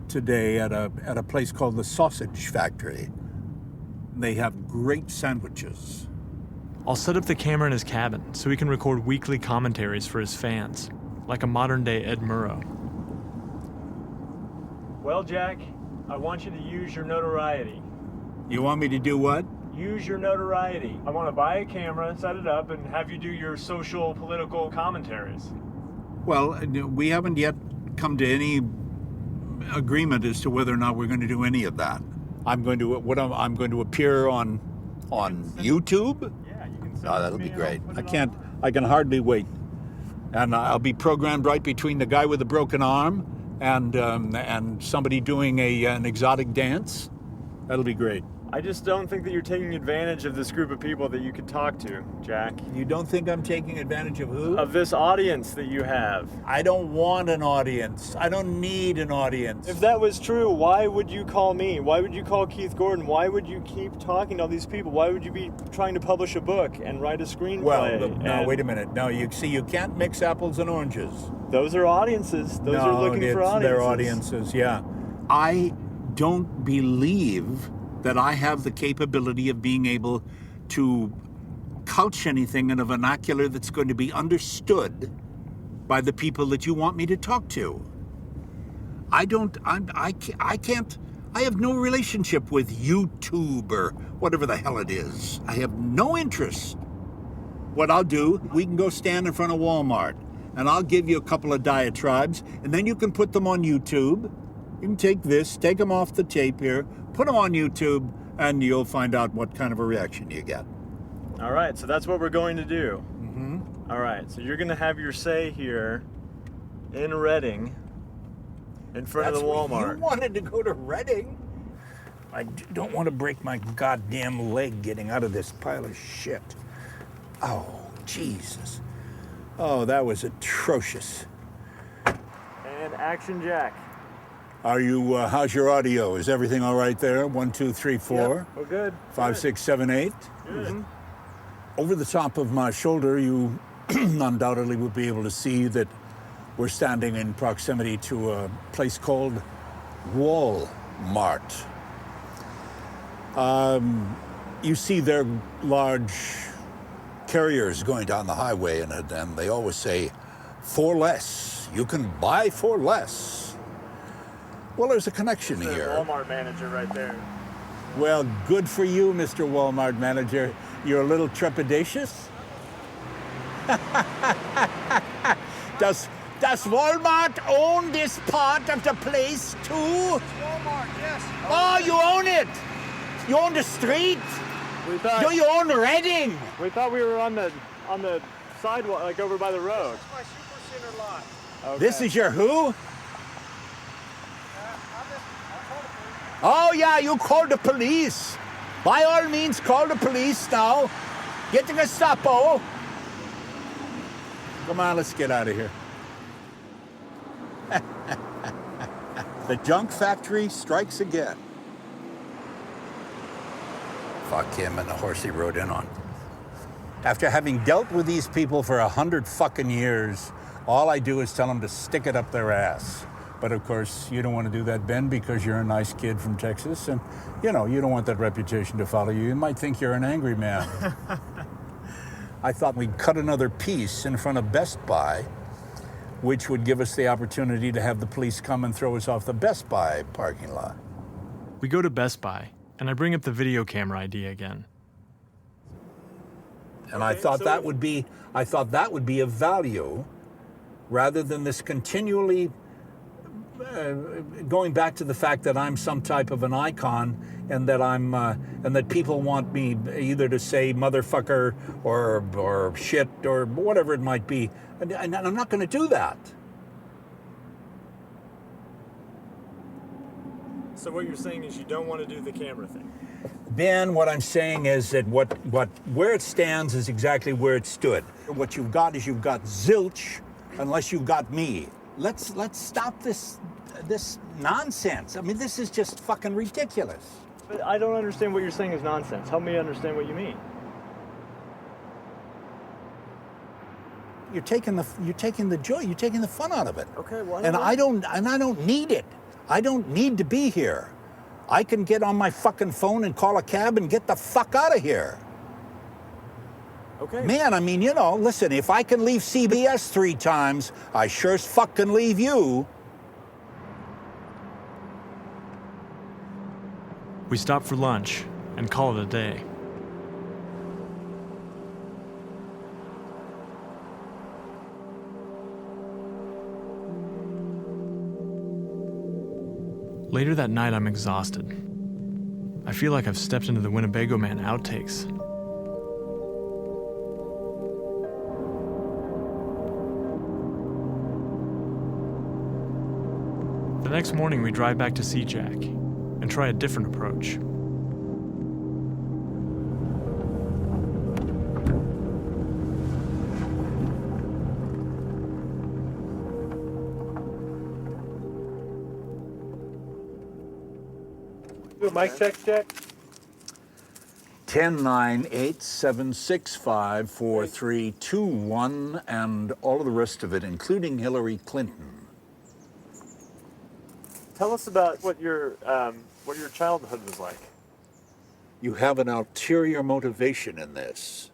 today at a place called the Sausage Factory. They have great sandwiches. I'll set up the camera in his cabin so he can record weekly commentaries for his fans, like a modern-day Ed Murrow. Well, Jack, I want you to use your notoriety. You want me to do what? Use your notoriety. I want to buy a camera, set it up, and have you do your social, political commentaries. Well, we haven't yet come to any agreement as to whether or not we're going to do any of that. I'm going to appear on YouTube? Yeah, you can send Oh, that'll be great. I can hardly wait. And I'll be programmed right between the guy with the broken arm and somebody doing an exotic dance. That'll be great. I just don't think that you're taking advantage of this group of people that you could talk to, Jack. You don't think I'm taking advantage of who? Of this audience that you have. I don't want an audience. I don't need an audience. If that was true, why would you call me? Why would you call Keith Gordon? Why would you keep talking to all these people? Why would you be trying to publish a book and write a screenplay? Well, no, wait a minute. No, you can't mix apples and oranges. Those are audiences. Those are looking for audiences. They're audiences, yeah. I don't believe that I have the capability of being able to couch anything in a vernacular that's going to be understood by the people that you want me to talk to. I have no relationship with YouTube or whatever the hell it is. I have no interest. What I'll do, we can go stand in front of Walmart and I'll give you a couple of diatribes and then you can put them on YouTube. You can take them off the tape here, put them on YouTube, and you'll find out what kind of a reaction you get. All right, so that's what we're going to do. Mm-hmm. All right, so you're going to have your say here in Reading in front of the Walmart. You wanted to go to Reading? I don't want to break my goddamn leg getting out of this pile of shit. Oh, Jesus. Oh, that was atrocious. And action, Jack. Are you, how's your audio? Is everything all right there? 1, 2, 3, 4? Yep, we're good. 5, 6, 7, 8? Good. Mm-hmm. Over the top of my shoulder, you undoubtedly will be able to see that we're standing in proximity to a place called Walmart. You see their large carriers going down the highway, and they always say, "For less. You can buy for less." Well, there's a connection here. Walmart manager right there. Well, good for you, Mr. Walmart manager. You're a little trepidatious. Does Walmart own this part of the place too? Walmart, yes. Oh, you own it. You own the street. Do you own Reading? We thought we were on the sidewalk, like over by the road. This is my super center lot. Okay. This is your who? Oh, yeah, you call the police. By all means, call the police now. Get the Gestapo. Come on, let's get out of here. The junk factory strikes again. Fuck him and the horse he rode in on. After having dealt with these people for 100 fucking years, all I do is tell them to stick it up their ass. But of course, you don't want to do that, Ben, because you're a nice kid from Texas, and you know, you don't want that reputation to follow you. You might think you're an angry man. I thought we'd cut another piece in front of Best Buy, which would give us the opportunity to have the police come and throw us off the Best Buy parking lot. We go to Best Buy, and I bring up the video camera idea again. And I thought that would be of value, rather than this continually going back to the fact that I'm some type of an icon, and that and that people want me either to say motherfucker or shit or whatever it might be, and I'm not going to do that. So what you're saying is you don't want to do the camera thing. Ben, what I'm saying is that where it stands is exactly where it stood. What you've got is you've got zilch, unless you've got me. Let's stop this nonsense. I mean, this is just fucking ridiculous. But I don't understand what you're saying is nonsense. Help me understand what you mean. You're taking the joy, you're taking the fun out of it. Okay, well, and I don't need it. I don't need to be here. I can get on my fucking phone and call a cab and get the fuck out of here. Okay. Man, I mean, you know, listen, if I can leave CBS 3 times, I sure as fuck can leave you. We stop for lunch and call it a day. Later that night, I'm exhausted. I feel like I've stepped into the Winnebago Man outtakes. The next morning, we drive back to see Jack and try a different approach. Mic check, Jack. 10-9-8-7-6-5-4-3-2-1, and all of the rest of it, including Hillary Clinton. Tell us about what your childhood was like. You have an ulterior motivation in this.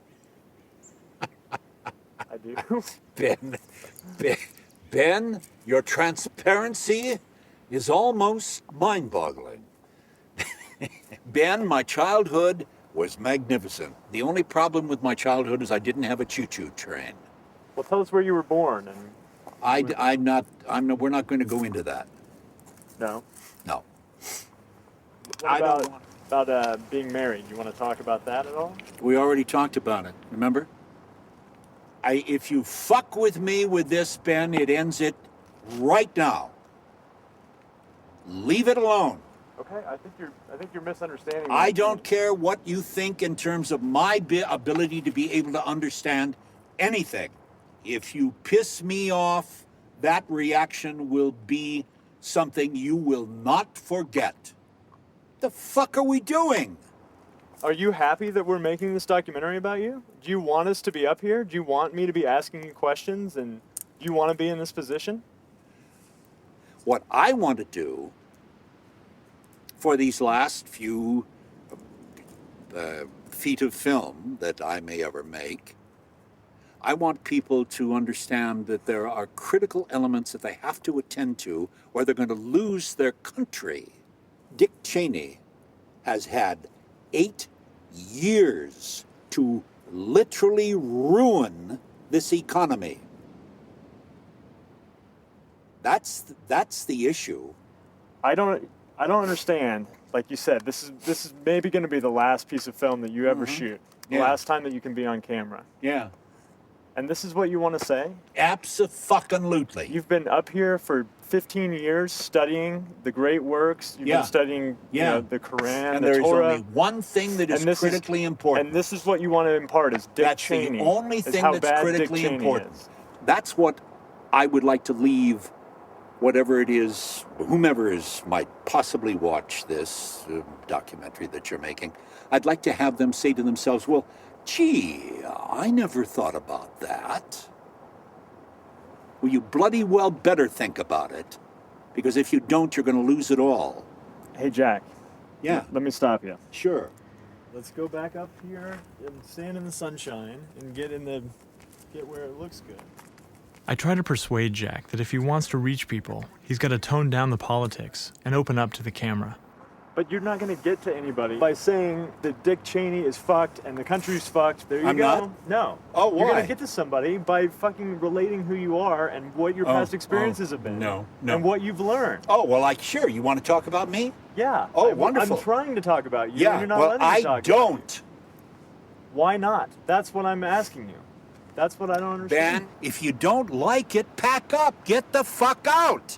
I do. Ben, your transparency is almost mind-boggling. Ben, my childhood was magnificent. The only problem with my childhood is I didn't have a choo-choo train. Well, tell us where you were born. And we're not going to go into that. No? No. What about being married? You want to talk about that at all? We already talked about it, remember? If you fuck with me with this, Ben, it ends it right now. Leave it alone. Okay, I think you're misunderstanding. I don't care what you think in terms of my ability to be able to understand anything. If you piss me off, that reaction will be something you will not forget. The fuck are we doing? Are you happy that we're making this documentary about you? Do you want us to be up here? Do you want me to be asking you questions? And do you want to be in this position? What I want to do for these last few feet of film that I may ever make, I want people to understand that there are critical elements that they have to attend to or they're going to lose their country. Dick Cheney has had 8 years to literally ruin this economy. That's the issue. I don't understand. Like you said, this is maybe going to be the last piece of film that you ever shoot. The last time that you can be on camera. Yeah. And this is what you want to say? Abso-fucking-lutely. You've been up here for 15 years studying the great works. You've been studying you know, the Quran, and the there's Torah. only one thing that is critically important. And this is what you want to impart is Dick Cheney. That's the only thing how that's bad critically Dick Cheney important. is. That's what I would like to leave whatever it is, whomever might possibly watch this documentary that you're making. I'd like to have them say to themselves, well, Gee, I never thought about that. Well, you bloody well better think about it. Because if you don't, you're going to lose it all. Hey, Jack. Yeah. Let me stop you. Sure. Let's go back up here and stand in the sunshine and get where it looks good. I try to persuade Jack that if he wants to reach people, he's got to tone down the politics and open up to the camera. But you're not going to get to anybody by saying that Dick Cheney is fucked and the country's fucked. There you I'm go. not? No. Oh, why? You're going to get to somebody by fucking relating who you are and what your past experiences have been. No. And what you've learned. Oh, well, sure. You want to talk about me? Yeah. Oh, wonderful. I'm trying to talk about you. Yeah, And you're not well, letting me talk I don't. Why not? That's what I'm asking you. That's what I don't understand. Ben, if you don't like it, pack up. Get the fuck out.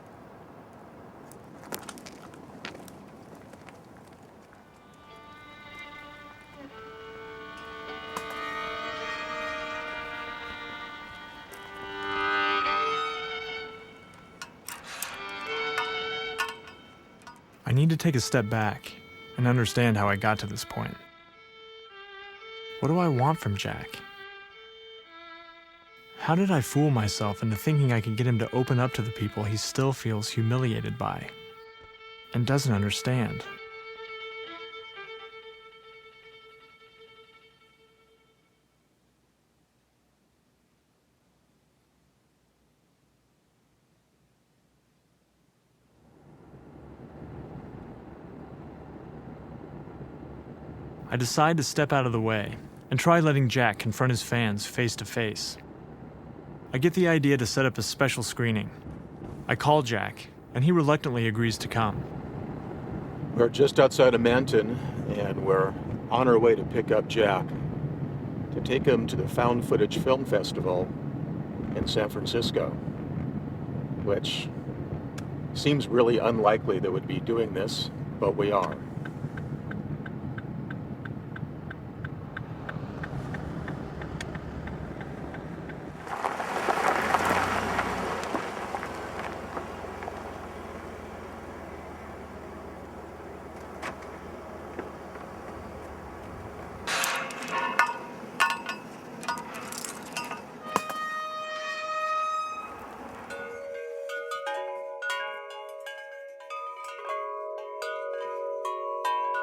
I need to take a step back and understand how I got to this point. What do I want from Jack? How did I fool myself into thinking I could get him to open up to the people he still feels humiliated by and doesn't understand? I decide to step out of the way and try letting Jack confront his fans face to face. I get the idea to set up a special screening. I call Jack, and he reluctantly agrees to come. We're just outside of Manton, and we're on our way to pick up Jack to take him to the Found Footage Film Festival in San Francisco, which seems really unlikely that we'd be doing this, but we are.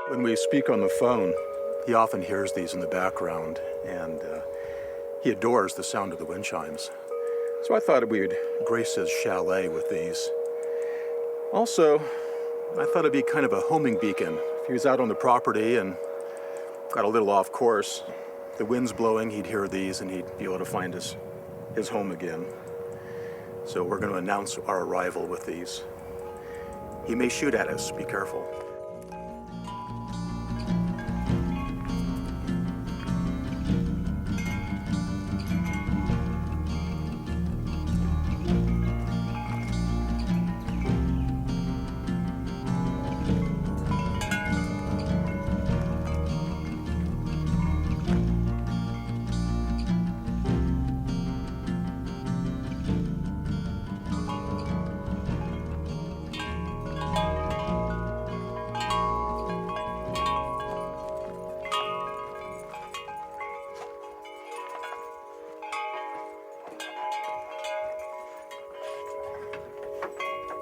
When we speak on the phone, he often hears these in the background, and he adores the sound of the wind chimes. So I thought we'd grace his chalet with these. Also, I thought it'd be kind of a homing beacon. If he was out on the property and got a little off course, the wind's blowing, he'd hear these and he'd be able to find his home again. So we're going to announce our arrival with these. He may shoot at us, be careful.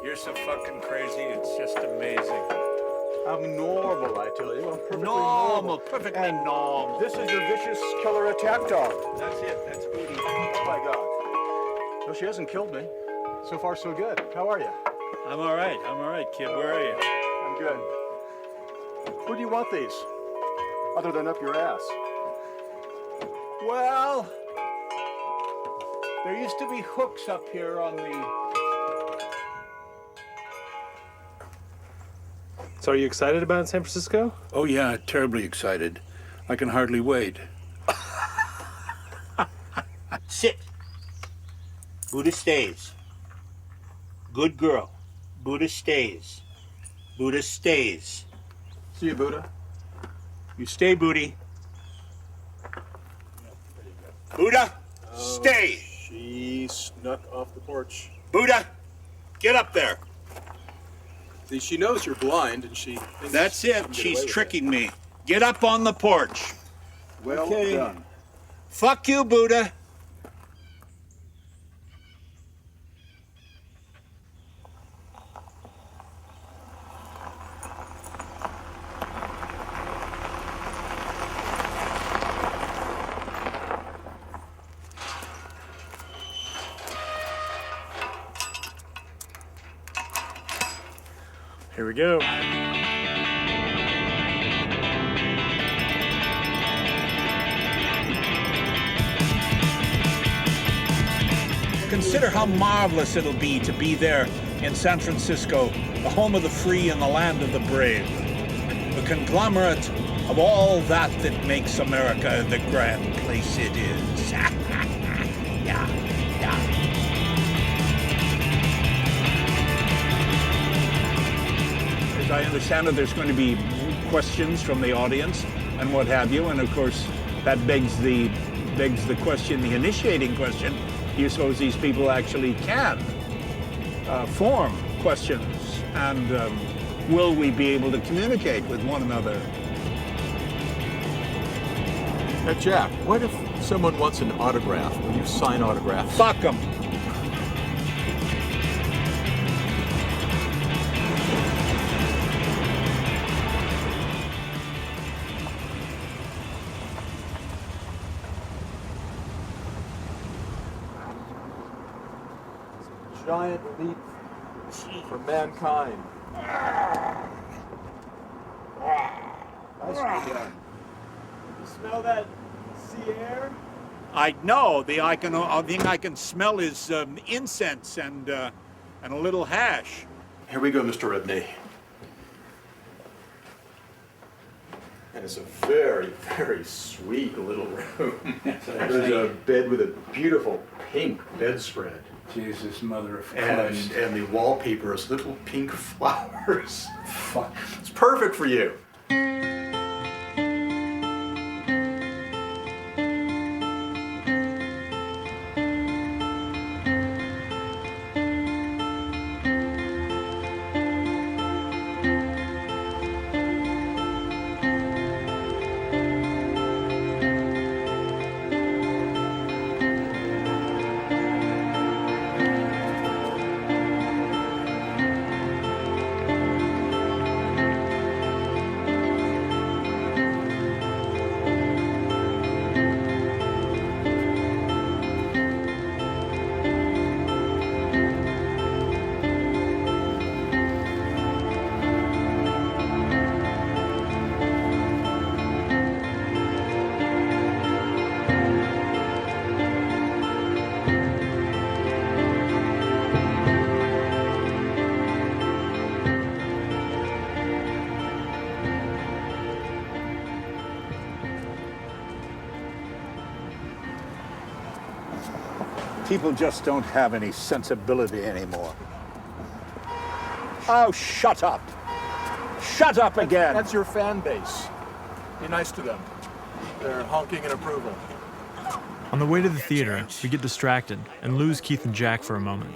You're so fucking crazy, it's just amazing. I'm normal, I tell you. I'm perfectly Normal, perfectly normal. This is your vicious killer attack dog. That's it, that's Booty. Oh my God. No, she hasn't killed me. So far, so good. How are you? I'm all right, kid. Where are you? I'm good. Where do you want these? Other than up your ass. Well, there used to be hooks up here on the... So are you excited about San Francisco? Oh yeah, terribly excited. I can hardly wait. Sit. Buddha stays. Good girl. Buddha stays. Buddha stays. See you, Buddha. You stay, Booty. Buddha, stay. She snuck off the porch. Buddha, get up there. See, she knows you're blind, and she thinks That's she can it. get She's away with tricking me. Get up on the porch. Well Okay. done. Fuck you, Buddha. Here we go. Consider how marvelous it'll be to be there in San Francisco, the home of the free and the land of the brave. The conglomerate of all that makes America the grand place it is. Yeah. As I understand it, there's going to be questions from the audience and what have you, and of course that begs the question, the initiating question. Do you suppose these people actually can form questions, and will we be able to communicate with one another? Now, Jack, what if someone wants an autograph? Will you sign autographs? Fuck them. Giant leap for mankind. Nicely done. You smell that sea air? I know. The thing I can smell is incense and a little hash. Here we go, Mr. Rebney. And it's a very, very sweet little room. There's a bed with a beautiful pink bedspread. Jesus, mother of Christ. And the wallpaper is little pink flowers. It's perfect for you. People just don't have any sensibility anymore. Oh, shut up. Shut up again. That's your fan base. Be nice to them. They're honking in approval. On the way to the theater, we get distracted and lose Keith and Jack for a moment.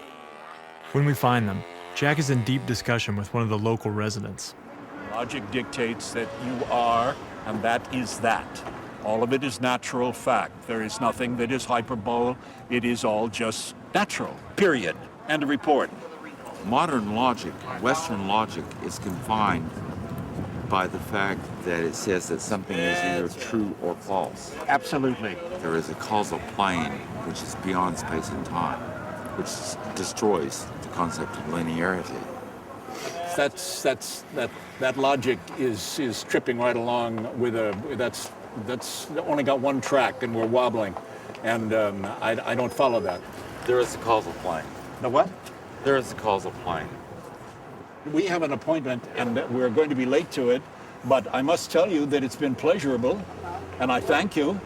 When we find them, Jack is in deep discussion with one of the local residents. Logic dictates that you are, and that is that. All of it is natural fact. There is nothing that is hyperbole. It is all just natural, period. End of report. Modern logic, Western logic, is confined by the fact that it says that something is either true or false. Absolutely. There is a causal plane which is beyond space and time, which destroys the concept of linearity. That logic is tripping right along with that's only got one track and we're wobbling, and I don't follow that. There is a causal plane. The what? There is a causal plane. We have an appointment and we're going to be late to it, but I must tell you that it's been pleasurable, and I thank you,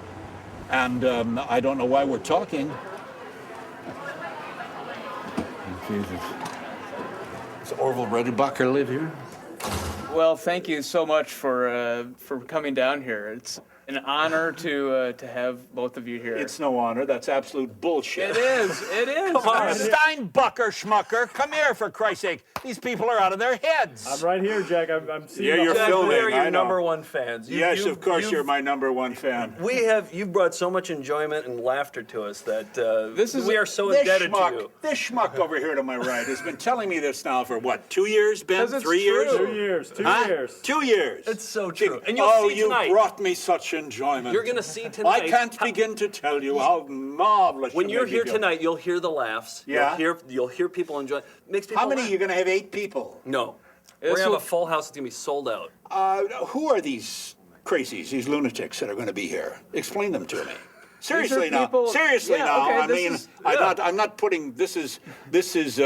and I don't know why we're talking. Jesus. Does Orville Redenbacher live here? Well, thank you so much for coming down here. An honor to have both of you here. It's no honor. That's absolute bullshit. It is. It is. Come on, Steinbucker, schmucker, come here for Christ's sake. These people are out of their heads. I'm right here, Jack. I'm seeing. Yeah, you're Jack, filming. we're your I know. number one fans. Yes, of course, you're my number one fan. You've brought so much enjoyment and laughter to us that we are so this indebted schmuck, to you. This schmuck over here to my right has been telling me this now for what, 2 years, Ben? 3 years? 2 years. 2 years. 2 years. It's so true. And you'll see tonight. You brought me such enjoyment. You're going to see tonight. I can't begin to tell you how marvelous. When you're here feel. tonight, you'll hear the laughs. Yeah. You'll hear people enjoy. Makes people How many? laugh. You're going to have 8 people? No. We're going to have a full house. It's going to be sold out. Who are these crazies, these lunatics that are going to be here? Explain them to me. Seriously now. Seriously now. Okay, I mean, I'm not putting. This is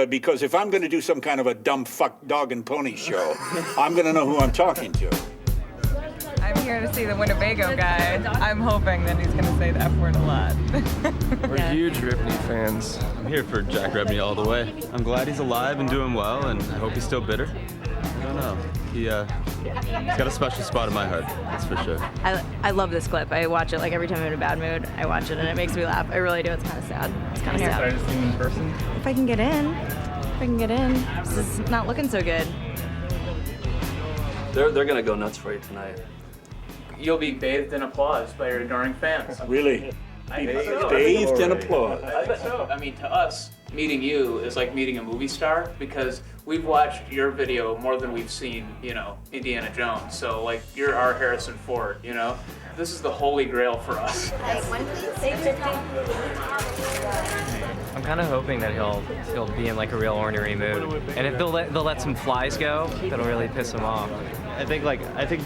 because if I'm going to do some kind of a dumb fuck dog and pony show, I'm going to know who I'm talking to. I'm here to see the Winnebago guy. I'm hoping that he's going to say the F word a lot. We're huge Ripney fans. I'm here for Jack Rebney all the way. I'm glad he's alive and doing well, and I hope he's still bitter. I don't know. He's got a special spot in my heart, that's for sure. I love this clip. I watch it like every time I'm in a bad mood. I watch it and it makes me laugh. I really do. It's kind of sad. It's kind of sad. Excited to see him in person. If I can get in. This is not looking so good. They're going to go nuts for you tonight. You'll be bathed in applause by your adoring fans. Really? Bathed in applause. I bet so. I mean, to us, meeting you is like meeting a movie star because we've watched your video more than we've seen, Indiana Jones. So, like, you're our Harrison Ford, This is the holy grail for us. One, please. I'm kind of hoping that he'll be in like a real ornery mood, and if they'll let some flies go, that'll really piss him off. I think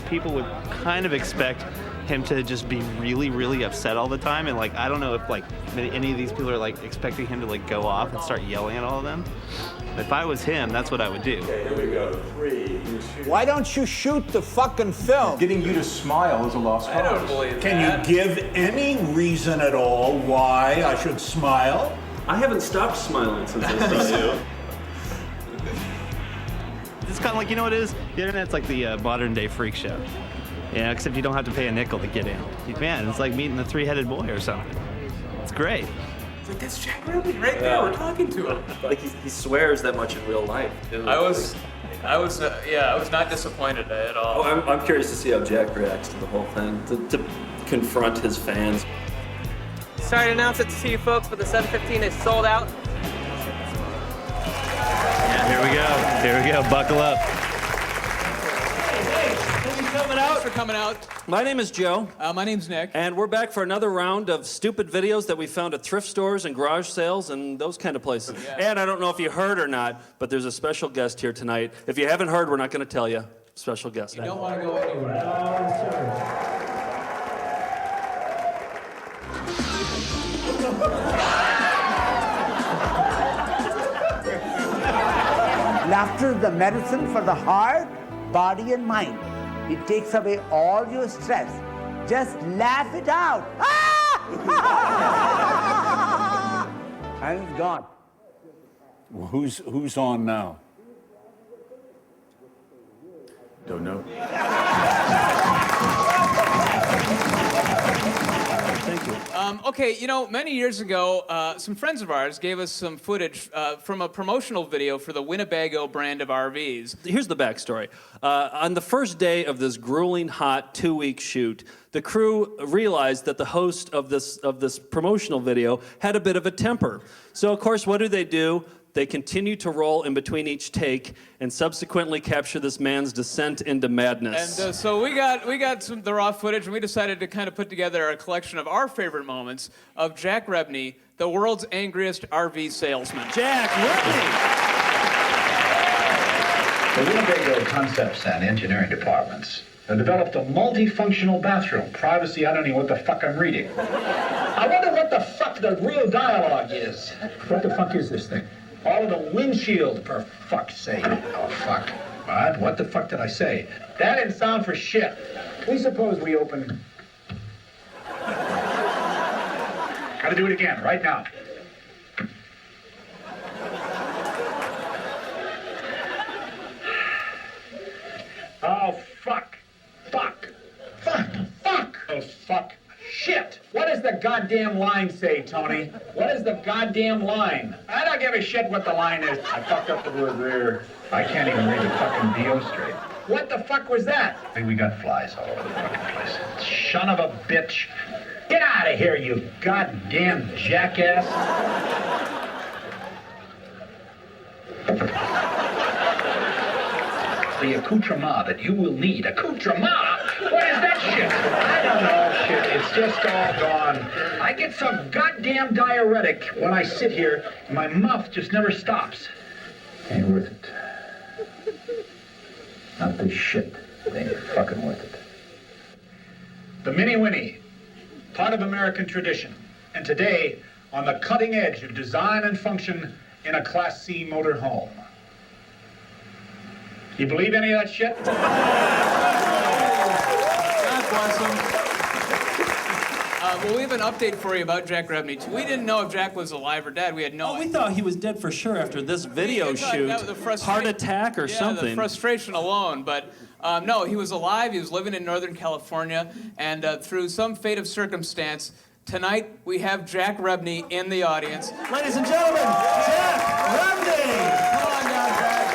people would kind of expect him to just be really, really upset all the time, and I don't know if any of these people are expecting him to go off and start yelling at all of them. If I was him, that's what I would do. Okay, here we go. 3. Why don't you shoot the fucking film? Getting you to smile is a lost cause. I don't believe Can you give any reason at all why I should smile? I haven't stopped smiling since I saw you. It's kind of like, you know what it is? The internet's like the modern day freak show. Yeah, except you don't have to pay a nickel to get in. Man, it's like meeting the three-headed boy or something. It's great. It's like, that's Jack Rebney right there. We're talking to him. Like he swears that much in real life. I was not disappointed at all. Oh, I'm curious to see how Jack reacts to the whole thing, to confront his fans. Sorry to announce it to you folks, but the 715 is sold out. Yeah, here we go. Buckle up. Thanks for coming out. My name is Joe. My name's Nick. And we're back for another round of stupid videos that we found at thrift stores and garage sales and those kind of places. Yeah. And I don't know if you heard or not, but there's a special guest here tonight. If you haven't heard, we're not going to tell you. Special guest. You don't want to go anywhere. Laughter is the medicine for the heart, body, and mind. It takes away all your stress. Just laugh it out. And it's gone. Well, who's on now? Don't know. Thank you. Okay, many years ago, some friends of ours gave us some footage from a promotional video for the Winnebago brand of RVs. Here's the backstory. On the first day of this grueling, hot 2-week shoot, the crew realized that the host of this promotional video had a bit of a temper. So, of course, what do? They continue to roll in between each take and subsequently capture this man's descent into madness. And so we got the raw footage, and we decided to kind of put together a collection of our favorite moments of Jack Rebney, the world's angriest RV salesman. Jack Rebney! The Winnebago Concepts and Engineering Departments have developed a multifunctional bathroom. Privacy, I don't know what the fuck I'm reading. I wonder what the fuck the real dialogue is. What the fuck is this thing? All of the windshield, for fuck's sake. Oh, fuck. What the fuck did I say? That didn't sound for shit. Please suppose we open... Gotta do it again, right now. Oh, fuck. Fuck. Fuck. Fuck. Oh, fuck. fuck? Shit! What does the goddamn line say, Tony? What is the goddamn line? I don't give a shit what the line is. I fucked up the word rear. I can't even read the fucking BO straight. What the fuck was that? Hey, we got flies all over the fucking place. Son of a bitch. Get out of here, you goddamn jackass. The accoutrement that you will need. Accoutrement? What is that shit? I don't know, shit. It's just all gone. I get some goddamn diuretic when I sit here, and my mouth just never stops. Ain't worth it. Not this shit. It ain't fucking worth it. The Mini Winnie, part of American tradition, and today on the cutting edge of design and function in a Class C motor home. You believe any of that shit? God bless him. Well, we have an update for you about Jack Rebney. We didn't know if Jack was alive or dead. We had no idea. We thought he was dead for sure after this video shoot. Heart attack or something. The frustration alone, but no, he was alive. He was living in Northern California, and through some fate of circumstance, tonight we have Jack Rebney in the audience. Ladies and gentlemen, Jack Rebney! Come on down, Jack.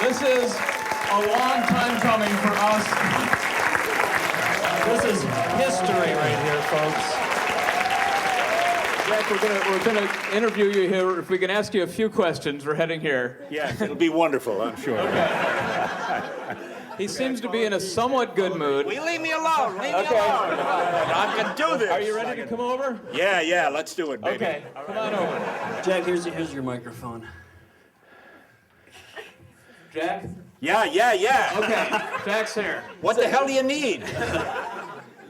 This is a long time coming for us. This is history right here, folks. Jack, we're gonna interview you here. If we can ask you a few questions, we're heading here. Yes, it'll be wonderful, I'm sure. He seems to be in a somewhat good mood. Will you leave me alone? Leave me alone. I can do this. Are you ready to come over? Yeah, let's do it, baby. Okay, come on over. Jack, here's your microphone. Jack? Yeah. Okay, Jack's here. What the hell do you need?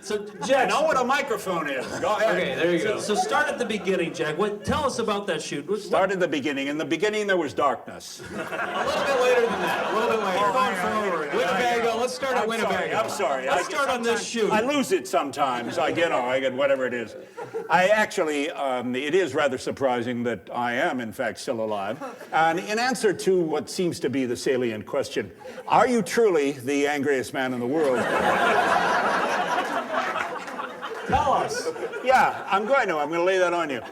So, Jack, I know what a microphone is. Go ahead. Okay, there you go. So start at the beginning, Jack. Tell us about that shoot. Start at the beginning. In the beginning, there was darkness. A little bit later than that. A little bit later. Winnebago. Let's start at Winnebago. I'm sorry. Let's start on this shoot. I lose it sometimes. I get whatever it is. I actually, it is rather surprising that I am, in fact, still alive. And in answer to what seems to be the salient question, are you truly the angriest man in the world? Tell us. Yeah, I'm going to lay that on you.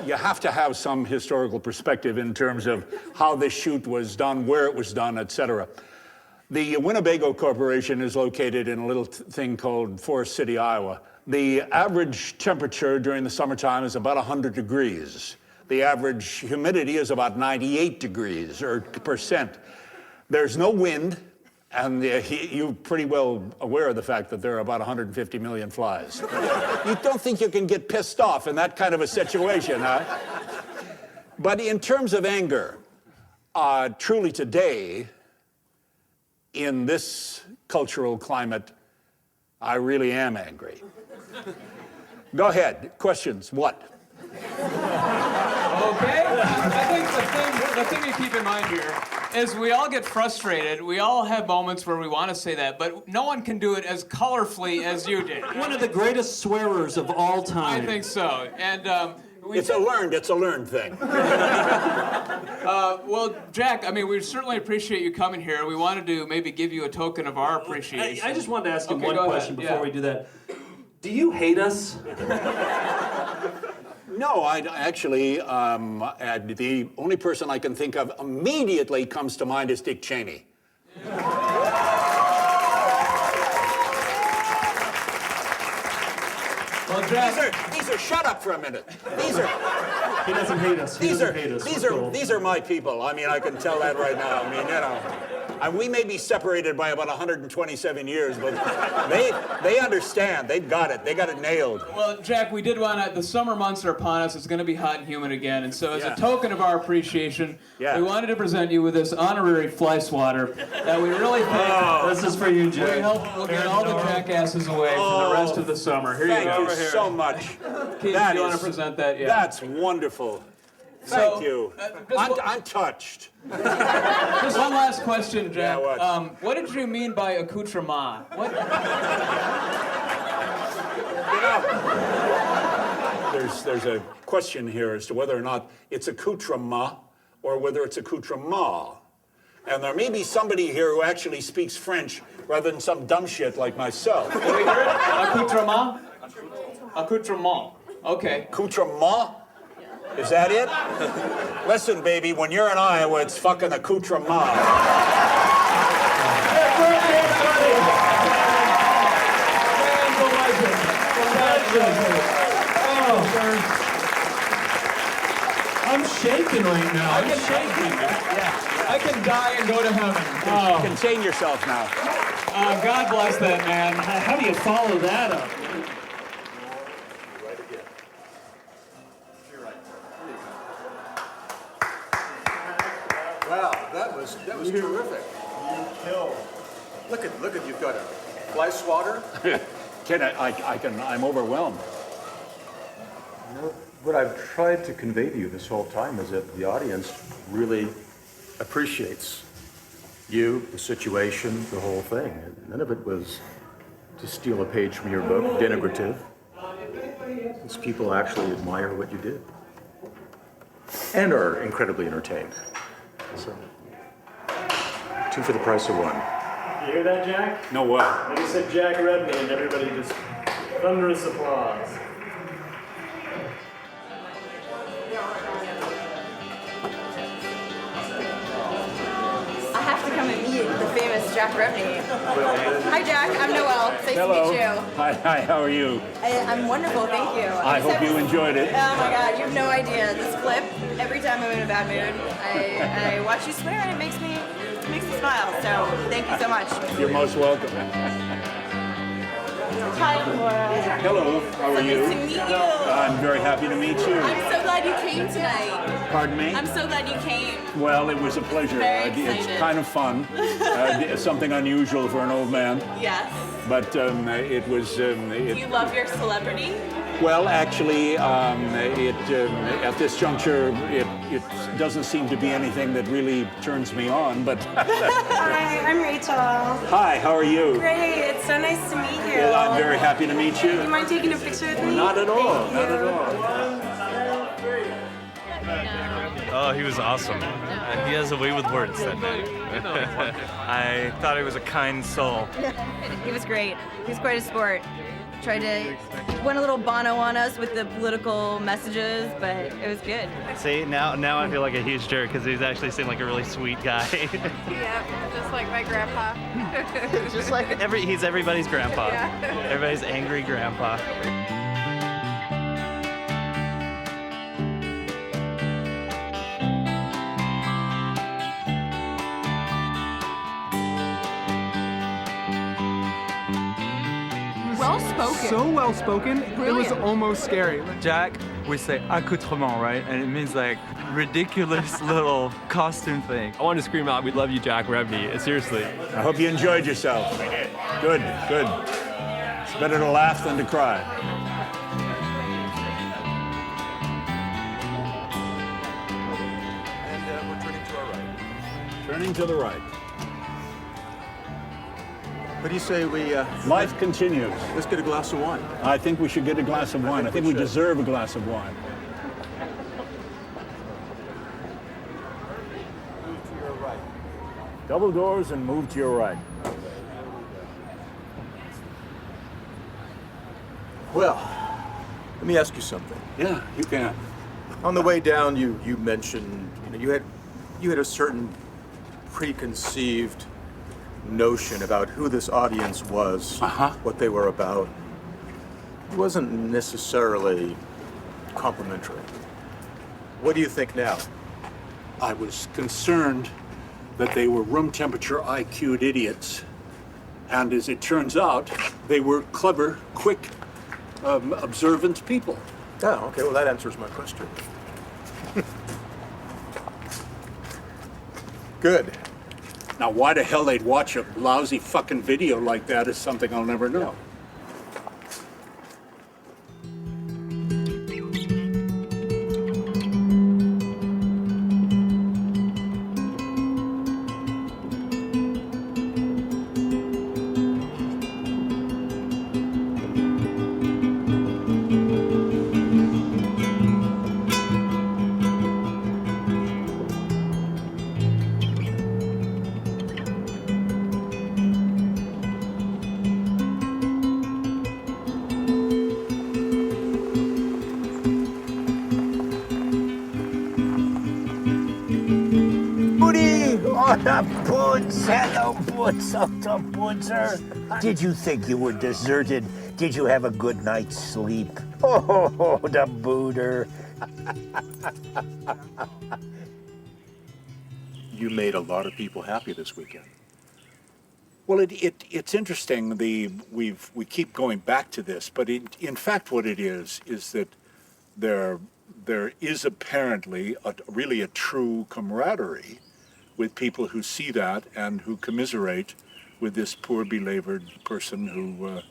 You have to have some historical perspective in terms of how this shoot was done, where it was done, etc. The Winnebago Corporation is located in a little thing called Forest City, Iowa. The average temperature during the summertime is about 100 degrees. The average humidity is about 98 degrees or percent. There's no wind. And you're pretty well aware of the fact that there are about 150 million flies. You don't think you can get pissed off in that kind of a situation, huh? But in terms of anger, truly today, in this cultural climate, I really am angry. Go ahead. Questions? What? Okay. I think the thing to keep in mind here is we all get frustrated. We all have moments where we want to say that, but no one can do it as colorfully as you did. One of the greatest swearers of all time. I think so. And it's a learned thing. Well, Jack, I mean, we certainly appreciate you coming here. We wanted to maybe give you a token of our appreciation. I just wanted to ask him one go question ahead. before we do that. Do you hate us? No, I actually, the only person I can think of immediately comes to mind is Dick Cheney. Well, Jack, these are, shut up for a minute. These are, he doesn't hate us. These are my people. I mean, I can tell that right now. I mean, and we may be separated by about 127 years, but they understand. They've got it. They got it nailed. Well, Jack, we did want to. The summer months are upon us. It's going to be hot and humid again, and so as a token of our appreciation, we wanted to present you with this honorary fly swatter that we really think. This is for you, Jack. We'll get all the jackasses away for the rest of the summer. Here you go. Thank you so much. Keith, That you want is- to present that? Yeah. That's wonderful. Thank you. I'm touched. Just one last question, Jack. Yeah, what did you mean by accoutrement? What? There's a question here as to whether or not it's accoutrement or whether it's accoutrement. And there may be somebody here who actually speaks French rather than some dumb shit like myself. Can we hear it? Accoutrement? Accoutrement. Okay. Accoutrement? Is that it? Listen, baby, when you're in Iowa, it's fucking accoutrement. I'm shaking right now. I'm shaking. I can die and go to heaven. Oh. Contain yourself now. God bless that man. How do you follow that up? Wow, that was terrific. You killed. Look at you've got a fly swatter. I'm overwhelmed. You know, what I've tried to convey to you this whole time is that the audience really appreciates you, the situation, the whole thing. None of it was to steal a page from your book, denigrative. These people actually admire what you did and are incredibly entertained. So, 2 for the price of 1. You hear that, Jack? No what? I just said Jack Rebney and everybody just thunderous applause. I have to come and meet the famous Jack Rebney. Hi, Jack. I'm Noelle. Nice Hello. to meet you. Hi, how are you? I'm wonderful, thank you. I hope you enjoyed it. Oh my God, you have no idea. This clip, every time I'm in a bad mood, I watch you swear and it makes me smile. So thank you so much. You're most welcome. Hi, Laura. Hello, how are you? Nice to meet you. I'm very happy to meet you. I'm so glad you came tonight. Pardon me? I'm so glad you came. Well, it was a pleasure. Very It's excited. kind of fun. Something unusual for an old man. Yes. But it was... Do you love your celebrity? Well, actually, at this juncture, it doesn't seem to be anything that really turns me on, but... Hi, I'm Rachel. Hi, how are you? Great, it's so nice to meet you. Well, I'm very happy to meet Do you. you mind taking a picture with me? Not at all, Thank not you. at all. Oh, he was awesome. He has a way with words, that man. I thought he was a kind soul. He was great. He was quite a sport. Tried to went a little Bono on us with the political messages, but it was good. See, now I feel like a huge jerk because he's actually seemed like a really sweet guy. Yeah, just like my grandpa. Just like he's everybody's grandpa. Yeah. Everybody's angry grandpa. Well spoken. So well spoken, it was Brilliant. almost scary. Jack, we say accoutrement, right? And it means like ridiculous little costume thing. I wanted to scream out, "We love you, Jack Rebney." Seriously. I hope you enjoyed yourself. Good, good. It's better to laugh than to cry. And we're turning to our right. Turning to the right. What do you say we... Life continues. Let's get a glass of wine. I think we should get a glass of wine. I think we deserve a glass of wine. Move to your right. Double doors and move to your right. Well, let me ask you something. Yeah, you can. On the way down, you mentioned you had a certain preconceived notion about who this audience was, what they were about. It wasn't necessarily complimentary. What do you think now? I was concerned that they were room temperature IQ'd idiots. And as it turns out, they were clever, quick, observant people. Oh, okay, well that answers my question. Good. Now, why the hell they'd watch a lousy fucking video like that is something I'll never know. the boots. Hello, boots of the bootser. Did you think you were deserted? Did you have a good night's sleep? Oh, the booter. You made a lot of people happy this weekend. Well, it's interesting. We keep going back to this, but in fact, what it is that there is apparently really a true camaraderie with people who see that and who commiserate with this poor belabored person who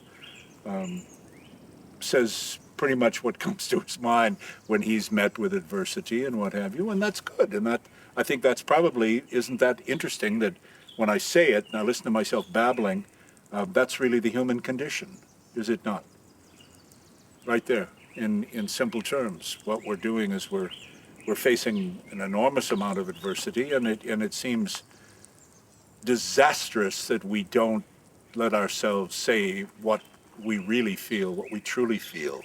says pretty much what comes to his mind when he's met with adversity and what have you, and that's good. And that, I think that's probably, isn't that interesting that when I say it, and I listen to myself babbling, that's really the human condition, is it not? Right there, in simple terms, what we're doing is we're facing an enormous amount of adversity, and it seems disastrous that we don't let ourselves say what we really feel, what we truly feel,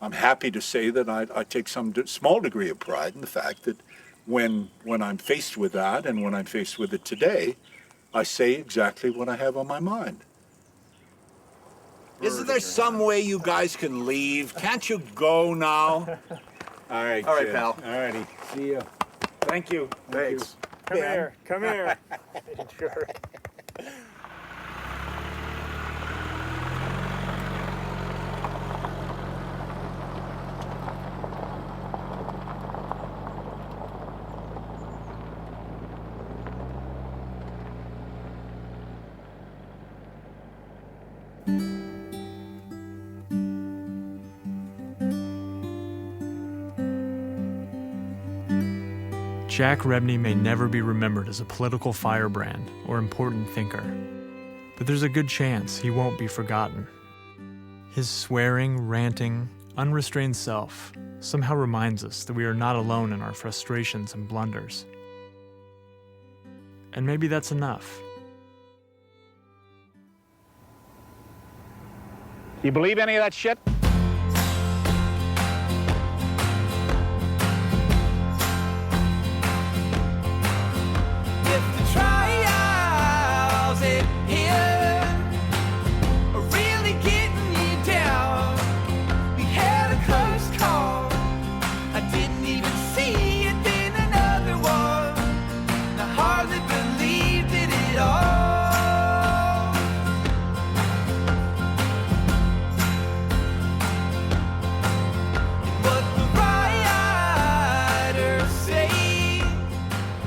I'm happy to say that I take some small degree of pride in the fact that when I'm faced with that, and when I'm faced with it today, I say exactly what I have on my mind. Isn't there some way you guys can leave? Can't you go now? All right, pal. All righty. See you. Thank you. Thanks. Come here. Come here. Sure. Jack Rebney may never be remembered as a political firebrand or important thinker, but there's a good chance he won't be forgotten. His swearing, ranting, unrestrained self somehow reminds us that we are not alone in our frustrations and blunders. And maybe that's enough. You believe any of that shit?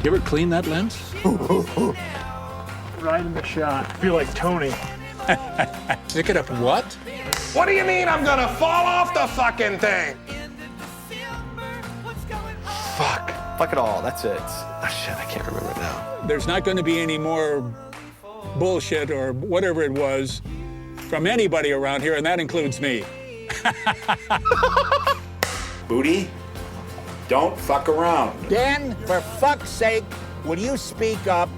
You ever clean that lens? Right in the shot. I feel like Tony. Pick it up what? What do you mean I'm gonna fall off the fucking thing? Fuck. Fuck it all. That's it. Oh, shit, I can't remember now. There's not going to be any more bullshit or whatever it was from anybody around here, and that includes me. Booty, don't fuck around. Dan, for fuck's sake, will you speak up?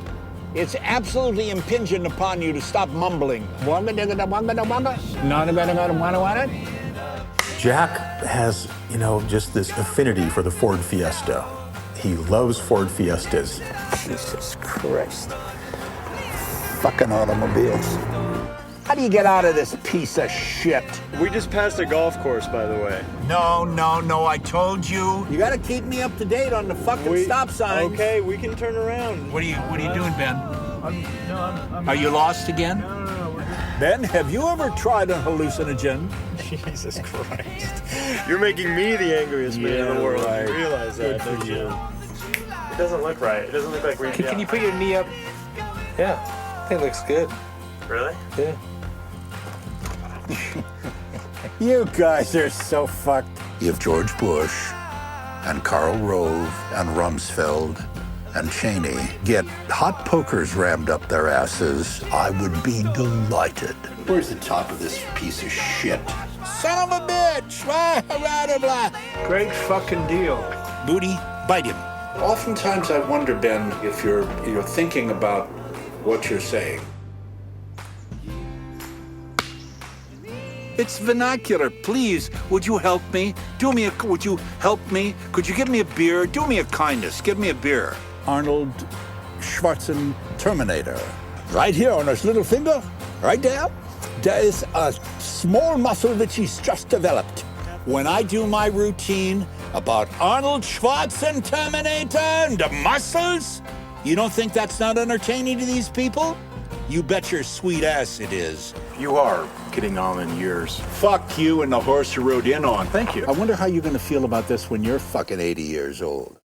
It's absolutely impingent upon you to stop mumbling. Jack has, just this affinity for the Ford Fiesta. He loves Ford Fiestas. Jesus Christ. Fucking automobiles. How do you get out of this piece of shit? We just passed a golf course, by the way. No, I told you. You gotta keep me up to date on the fucking stop signs. Okay, we can turn around. What are you doing, Ben? I'm Are you lost again? No, Ben, have you ever tried a hallucinogen? Jesus Christ. You're making me the angriest man in the world. Right. You realize that, don't you? It doesn't look right. It doesn't look like we... Can you put your knee up? Yeah, I think it looks good. Really? Yeah. You guys are so fucked. If George Bush and Karl Rove and Rumsfeld and Cheney get hot pokers rammed up their asses, I would be delighted. Where's the top of this piece of shit? Son of a bitch! Blah. Great fucking deal. Booty, bite him. Oftentimes I wonder, Ben, if you're thinking about what you're saying. It's vernacular. Please, would you help me? Would you help me? Could you give me a beer? Do me a kindness. Give me a beer. Arnold Schwarzenegger Terminator. Right here on his little finger, right there, there is a small muscle which he's just developed. When I do my routine about Arnold Schwarzenegger Terminator and the muscles, you don't think that's not entertaining to these people? You bet your sweet ass it is. You are getting on in years. Fuck you and the horse you rode in on. Thank you. I wonder how you're going to feel about this when you're fucking 80 years old.